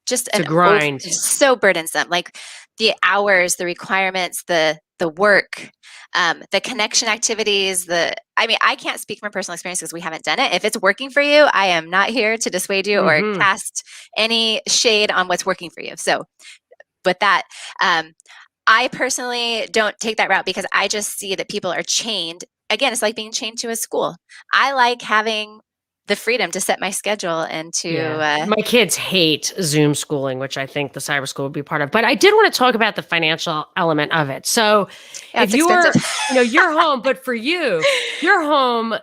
B: just
A: a grind.
B: So burdensome. Like the hours, the requirements, the work, the connection activities, I can't speak from personal experience because we haven't done it. If it's working for you, I am not here to dissuade you or cast any shade on what's working for you. So with that, I personally don't take that route because I just see that people are chained. Again, it's like being chained to a school. I like having the freedom to set my schedule and to
A: my kids hate Zoom schooling, which I think the cyber school would be part of. But I did want to talk about the financial element of it. So if you're home, but for you're home,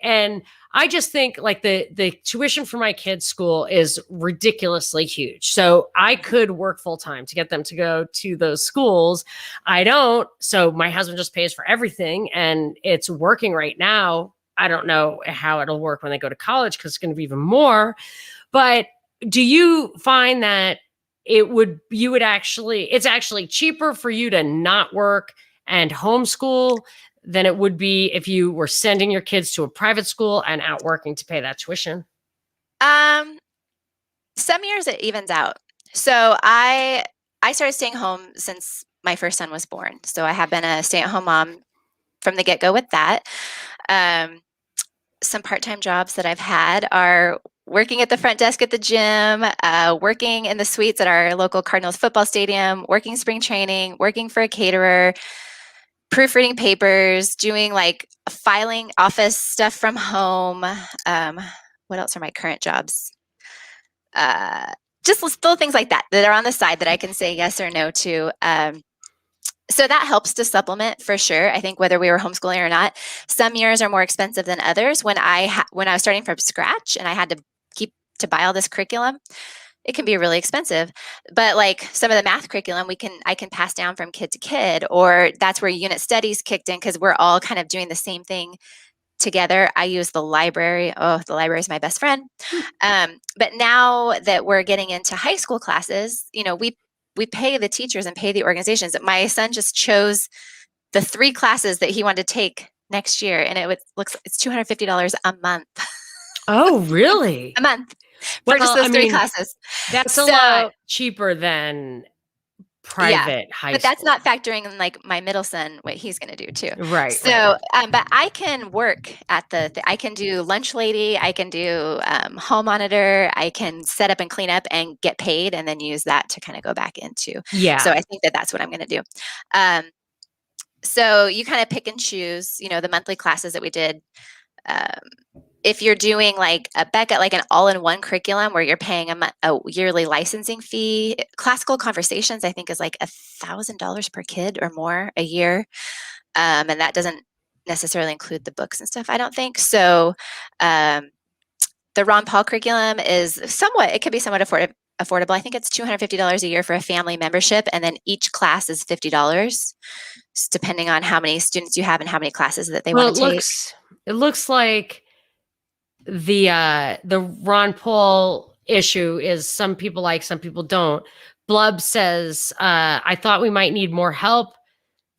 A: and I just think like the tuition for my kids' school is ridiculously huge. So I could work full time to get them to go to those schools. I don't. So my husband just pays for everything, and it's working right now. I don't know how it'll work when they go to college because it's going to be even more. But do you find that it's actually cheaper for you to not work and homeschool than it would be if you were sending your kids to a private school and out working to pay that tuition?
B: Some years it evens out. So I started staying home since my first son was born. So I have been a stay-at-home mom from the get-go with that. Some part-time jobs that I've had are working at the front desk at the gym, working in the suites at our local Cardinals football stadium, working spring training, working for a caterer, proofreading papers, doing like filing office stuff from home. What else are my current jobs? Just little things like that are on the side that I can say yes or no to. So that helps to supplement for sure. I think whether we were homeschooling or not, some years are more expensive than others. When I was starting from scratch and I had to buy all this curriculum, it can be really expensive. But like some of the math curriculum, I can pass down from kid to kid, or that's where unit studies kicked in because we're all kind of doing the same thing together. I use the library. Oh, the library is my best friend. But now that we're getting into high school classes, we pay the teachers and pay the organizations. My son just chose the 3 classes that he wanted to take next year, and it's $250 a month.
A: Oh, really?
B: a month for just
A: Well, I
B: those 3
A: mean,
B: classes.
A: that's a lot
B: So
A: cheaper than
B: yeah,
A: private high
B: but that's not
A: school.
B: factoring in like my middle son, what he's going to do too.
A: Right, right,
B: So,
A: right.
B: but I can work at I can do lunch lady, I can do hall monitor, I can set up and clean up and get paid, and then use that to kind of go back into. So
A: Yeah.
B: I think that that's what I'm going to do. Um, so you kind of pick and choose, the monthly classes that we did. If you're doing like a Becca, like an all-in-one curriculum where you're paying a yearly licensing fee, classical conversations, I think is like $1,000 per kid or more a year. And that doesn't necessarily include the books and stuff, I don't think. So the Ron Paul curriculum is it could be somewhat affordable. I think it's $250 a year for a family membership. And then each class is $50, depending on how many students you have and how many classes that they
A: Well,
B: want to take.
A: it looks like the Ron Paul issue is some people like, some people don't. Blub says, I thought we might need more help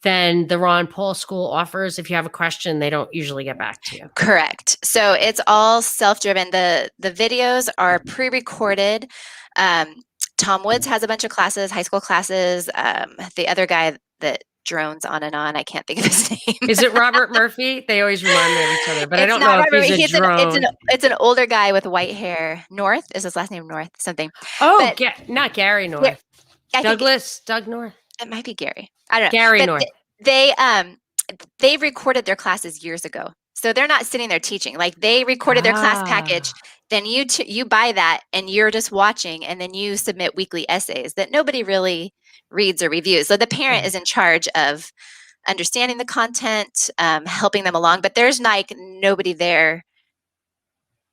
A: than the Ron Paul school offers. If you have a question, they don't usually get back to you.
B: Correct. So it's all self-driven. The videos are pre-recorded. Tom Woods has a bunch of classes, high school classes. The other guy that drones on and on, I can't think of his name.
A: Is it Robert Murphy? They always remind me of each other, but I
B: It's
A: don't
B: not
A: know if
B: Robert.
A: he's a drone.
B: It's an older guy with white hair. North is his last name. North something.
A: Oh,
B: But
A: not Gary North.
B: I think
A: Doug North.
B: it might be Gary. I don't know.
A: Gary
B: But
A: North.
B: they recorded their classes years ago, so they're not sitting there teaching. Like they recorded their class package. Then you buy that and you're just watching, and then you submit weekly essays that nobody really reads or reviews. So the parent is in charge of understanding the content, helping them along, but there's like nobody there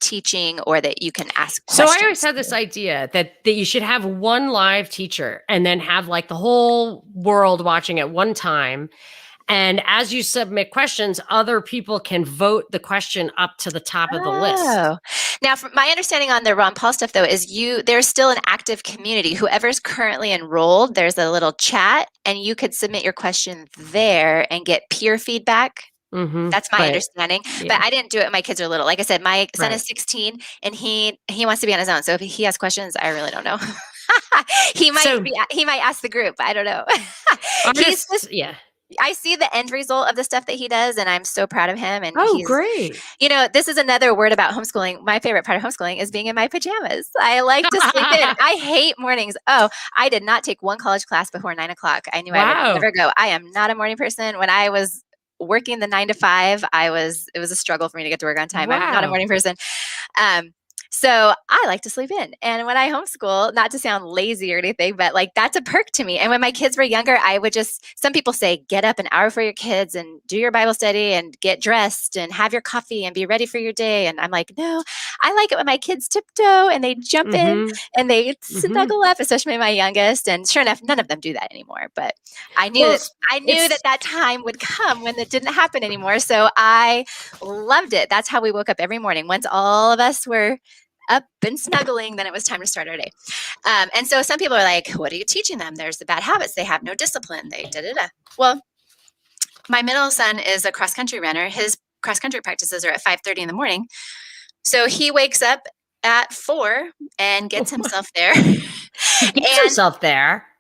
B: teaching or that you can ask
A: So
B: questions.
A: I always had this idea that you should have one live teacher and then have like the whole world watching at one time. And as you submit questions, other people can vote the question up to the top of the list.
B: Now, from my understanding on the Ron Paul stuff, though, is there's still an active community. Whoever's currently enrolled, there's a little chat, and you could submit your question there and get peer feedback.
A: Mm-hmm.
B: That's my understanding.
A: Yeah.
B: But I didn't do it when my kids are little. Like I said, my son is 16, and he wants to be on his own. So if he has questions, I really don't know. He might ask the group. I don't know. I see the end result of the stuff that he does, and I'm so proud of him. And he's
A: great.
B: This is another word about homeschooling. My favorite part of homeschooling is being in my pajamas. I like to sleep in. I hate mornings. Oh, I did not take one college class before 9 o'clock. I knew I would never go. I am not a morning person. When I was working the 9 to 5, it was a struggle for me to get to work on time. I'm not a morning person. So I like to sleep in. And when I homeschool, not to sound lazy or anything, but like that's a perk to me. And when my kids were younger, some people say, get up an hour for your kids and do your Bible study and get dressed and have your coffee and be ready for your day. And I'm like, no, I like it when my kids tiptoe and they jump in and they snuggle up, especially my youngest. And sure enough, none of them do that anymore. But I knew that time would come when it didn't happen anymore. So I loved it. That's how we woke up every morning. Once all of us were up and snuggling, then it was time to start our day. And so some people are like, what are you teaching them? There's the bad habits. They have no discipline. They da-da-da. Well, my middle son is a cross-country runner. His cross-country practices are at 5:30 in the morning. So he wakes up at 4 and gets himself there.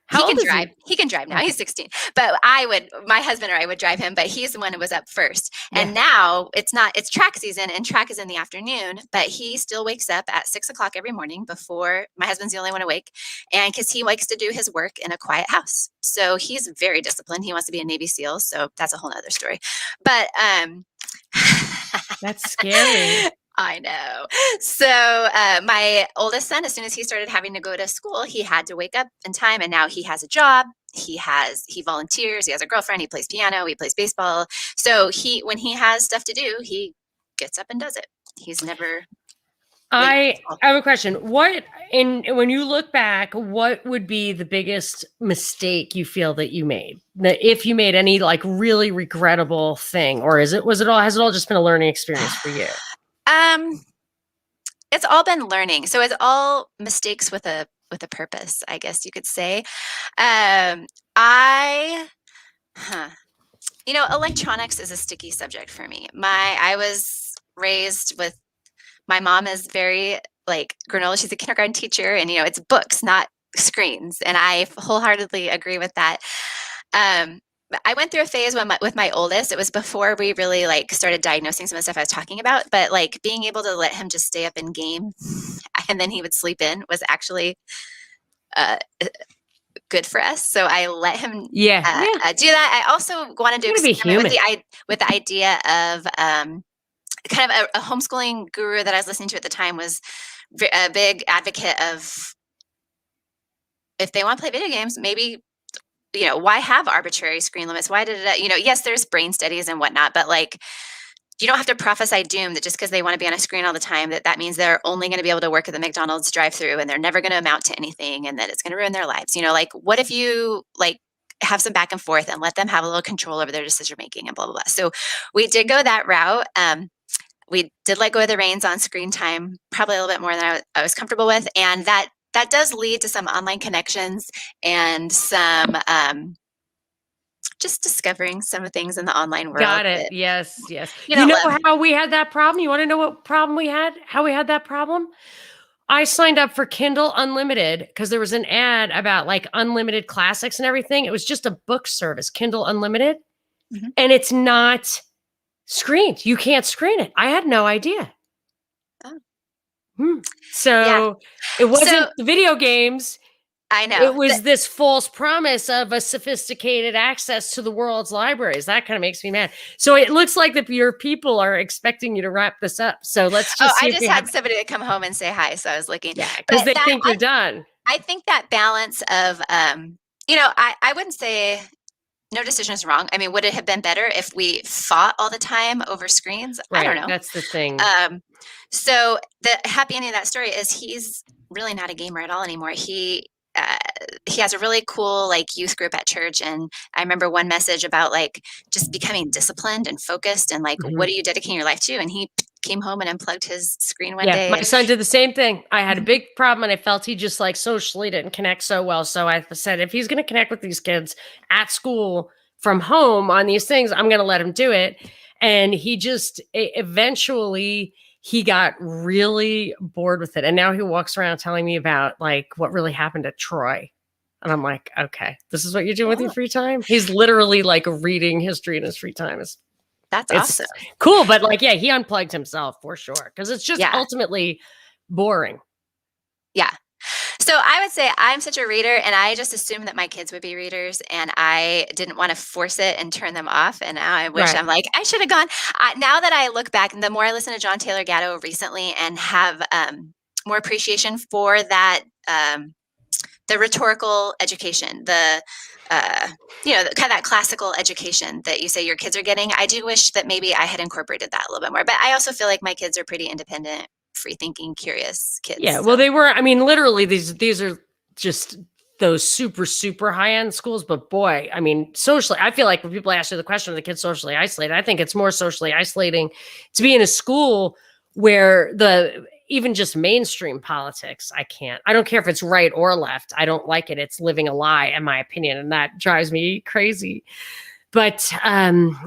B: How old is he? He can drive now. He's 16. But my husband or I would drive him, but he's the one who was up first. And now it's track season, and track is in the afternoon, but he still wakes up at 6 o'clock every morning before my husband's the only one awake. And because he likes to do his work in a quiet house. So he's very disciplined. He wants to be a Navy SEAL. So that's a whole nother story. But
A: that's scary.
B: I know. So my oldest son, as soon as he started having to go to school, he had to wake up in time, and now he has a job. He volunteers. He has a girlfriend. He plays piano. He plays baseball. So when he has stuff to do, he gets up and does it. He's never.
A: I have a question. When you look back, what would be the biggest mistake you feel that you made? If you made any like really regrettable thing, or has it all just been a learning experience for you?
B: It's all been learning. So it's all mistakes with a purpose, I guess you could say. Electronics is a sticky subject for me. I was raised with my mom is very like granola. She's a kindergarten teacher, and it's books, not screens. And I wholeheartedly agree with that. I went through a phase with my oldest. It was before we really like started diagnosing some of the stuff I was talking about, but like being able to let him just stay up and game and then he would sleep in was actually good for us. So I let him do that. I also wanted to experiment with the idea of kind of a homeschooling guru that I was listening to at the time was a big advocate of, if they want to play video games, maybe, why have arbitrary screen limits? Why did it, yes, there's brain studies and whatnot, but like, you don't have to prophesy doom that just because they want to be on a screen all the time, that means they're only going to be able to work at the McDonald's drive-through and they're never going to amount to anything and that it's going to ruin their lives. Like what if you like have some back and forth and let them have a little control over their decision making and blah, blah, blah. So we did go that route. We did let go of the reins on screen time, probably a little bit more than I was comfortable with. And that does lead to some online connections and some just discovering some things in the online world.
A: Got it. Yes. You know how we had that problem? You want to know what problem we had? How we had that problem? I signed up for Kindle Unlimited because there was an ad about like unlimited classics and everything. It was just a book service, Kindle Unlimited. Mm-hmm. And it's not screened. You can't screen it. I had no idea. Oh. So it wasn't the video games.
B: I know.
A: It was this false promise of a sophisticated access to the world's libraries. That kind of makes me mad. So it looks like that your people are expecting you to wrap this up. So let's just see.
B: I just had somebody to come home and say hi. So I was looking.
A: Yeah, because they think you're done.
B: I think that balance of, I wouldn't say no decision is wrong. I mean, would it have been better if we fought all the time over screens?
A: Right,
B: I don't know.
A: That's the thing.
B: So the happy ending of that story is he's really not a gamer at all anymore. He has a really cool like youth group at church, and I remember one message about like just becoming disciplined and focused and like what are you dedicating your life to, and he came home and unplugged his screen one day.
A: My son did the same thing. I had a big problem and I felt he just like socially didn't connect so well, so I said if he's going to connect with these kids at school from home on these things, I'm going to let him do it. And he just eventually he got really bored with it. And now he walks around telling me about like what really happened at Troy. And I'm like, okay, this is what you're doing with your free time? He's literally like reading history in his free time.
B: That's awesome.
A: Cool. But like, he unplugged himself for sure. Because it's just ultimately boring. Yeah.
B: So I would say I'm such a reader, and I just assumed that my kids would be readers, and I didn't want to force it and turn them off. And now I wish I'm like, I should have gone. Now that I look back, and the more I listen to John Taylor Gatto recently and have more appreciation for that, the rhetorical education, the kind of that classical education that you say your kids are getting, I do wish that maybe I had incorporated that a little bit more. But I also feel like my kids are pretty independent, free thinking, curious kids.
A: Yeah, well, they were. I mean, literally, these are just those super, super high end schools. But boy, I mean, socially, I feel like when people ask you the question, are the kids socially isolated? I think it's more socially isolating to be in a school where even just mainstream politics, I don't care if it's right or left. I don't like it. It's living a lie, in my opinion, and that drives me crazy. But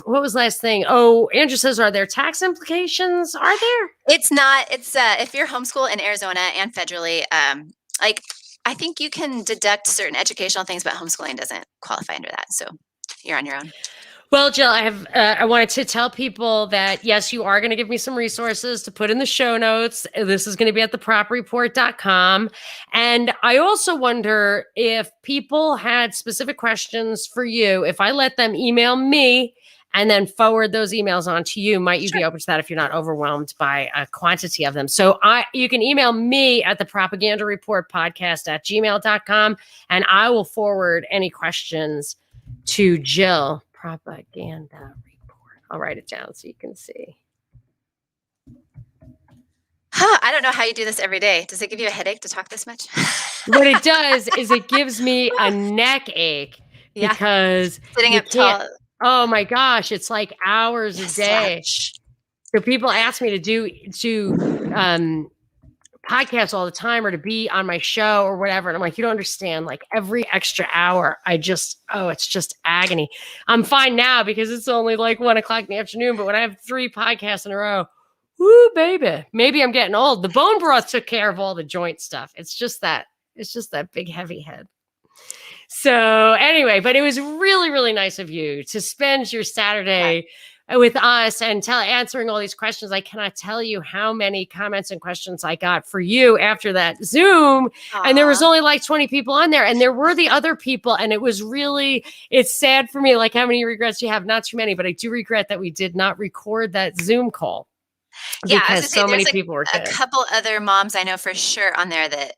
A: what was the last thing? Oh, Andrew says, are there tax implications? Are there?
B: It's not. It's if you're homeschool in Arizona and federally, like I think you can deduct certain educational things, but homeschooling doesn't qualify under that. So you're on your own.
A: Well, Jill, I wanted to tell people that, yes, you are going to give me some resources to put in the show notes. This is going to be at thepropreport.com. And I also wonder if people had specific questions for you, if I let them email me and then forward those emails on to you, might you be open to that if you're not overwhelmed by a quantity of them? So you can email me at thepropagandareportpodcast@gmail.com, and I will forward any questions to Jill. Propaganda report. I'll write it down so you can see.
B: I don't know how you do this every day. Does it give you a headache to talk this much?
A: What it does is it gives me a neck ache because
B: sitting up tall.
A: Oh my gosh, it's like hours a day. So people ask me to do podcasts all the time or to be on my show or whatever. And I'm like, you don't understand, like every extra hour, it's just agony. I'm fine now because it's only like 1:00 in the afternoon, but when I have 3 podcasts in a row, Woo, baby. Maybe I'm getting old. The bone broth took care of all the joint stuff. It's just that big heavy head. So anyway, but it was really, really nice of you to spend your Saturday with us and answering all these questions. I cannot tell you how many comments and questions I got for you after that Zoom.
B: Aww.
A: And there was only like 20 people on there, and there were the other people. And it was it's sad for me. Like, how many regrets you have? Not too many, but I do regret that we did not record that Zoom call.
B: Yeah,
A: because so many people were
B: a couple other moms I know for sure on there that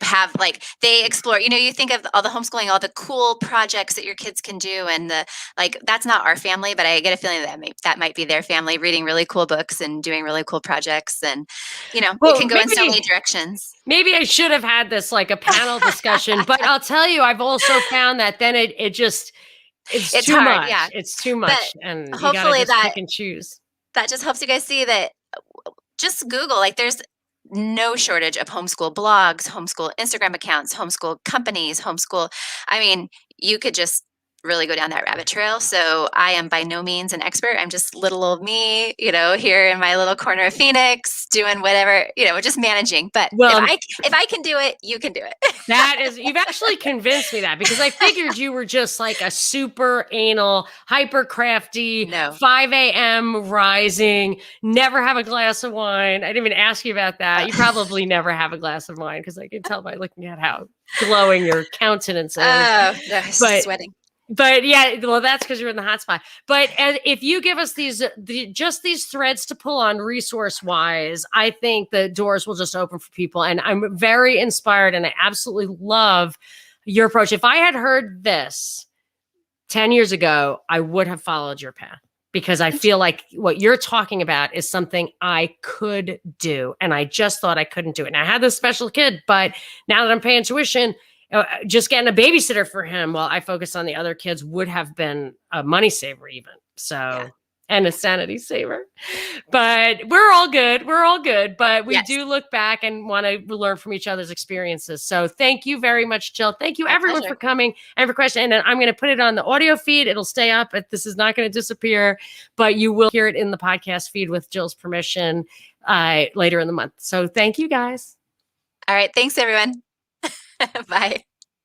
B: have they explore, you think of all the homeschooling, all the cool projects that your kids can do, and that's not our family, but I get a feeling that might be their family, reading really cool books and doing really cool projects, and it can go in so many directions.
A: Maybe I should have had this like a panel discussion, but I'll tell you, I've also found that then it's too
B: hard,
A: much.
B: yeah.
A: It's too much,
B: but
A: and you
B: hopefully
A: gotta just pick and choose.
B: That just helps you guys see that. Just Google, there's no shortage of homeschool blogs, homeschool Instagram accounts, homeschool companies, homeschool. I mean, you could just really go down that rabbit trail. So I am by no means an expert. I'm just little old me, here in my little corner of Phoenix, doing whatever, just managing. But if I can do it, you can do it.
A: You've actually convinced me that, because I figured you were just like a super anal, hyper crafty, 5 a.m. rising, never have a glass of wine. I didn't even ask you about that. You probably never have a glass of wine, because I can tell by looking at how glowing your countenance is.
B: Oh, no, sweating.
A: But yeah, well, that's because you're in the hot spot. But if you give us these threads to pull on resource wise, I think the doors will just open for people. And I'm very inspired, and I absolutely love your approach. If I had heard this 10 years ago, I would have followed your path, because I feel like what you're talking about is something I could do. And I just thought I couldn't do it. And I had this special kid, but now that I'm paying tuition, just getting a babysitter for him while I focus on the other kids would have been a money saver even. So, and a sanity saver. But we're all good. But we do look back and want to learn from each other's experiences. So thank you very much, Jill. Thank you everyone for coming and for questioning. And I'm going to put it on the audio feed. It'll stay up. This is not going to disappear, but you will hear it in the podcast feed with Jill's permission later in the month. So thank you guys.
B: All right. Thanks, everyone. Bye.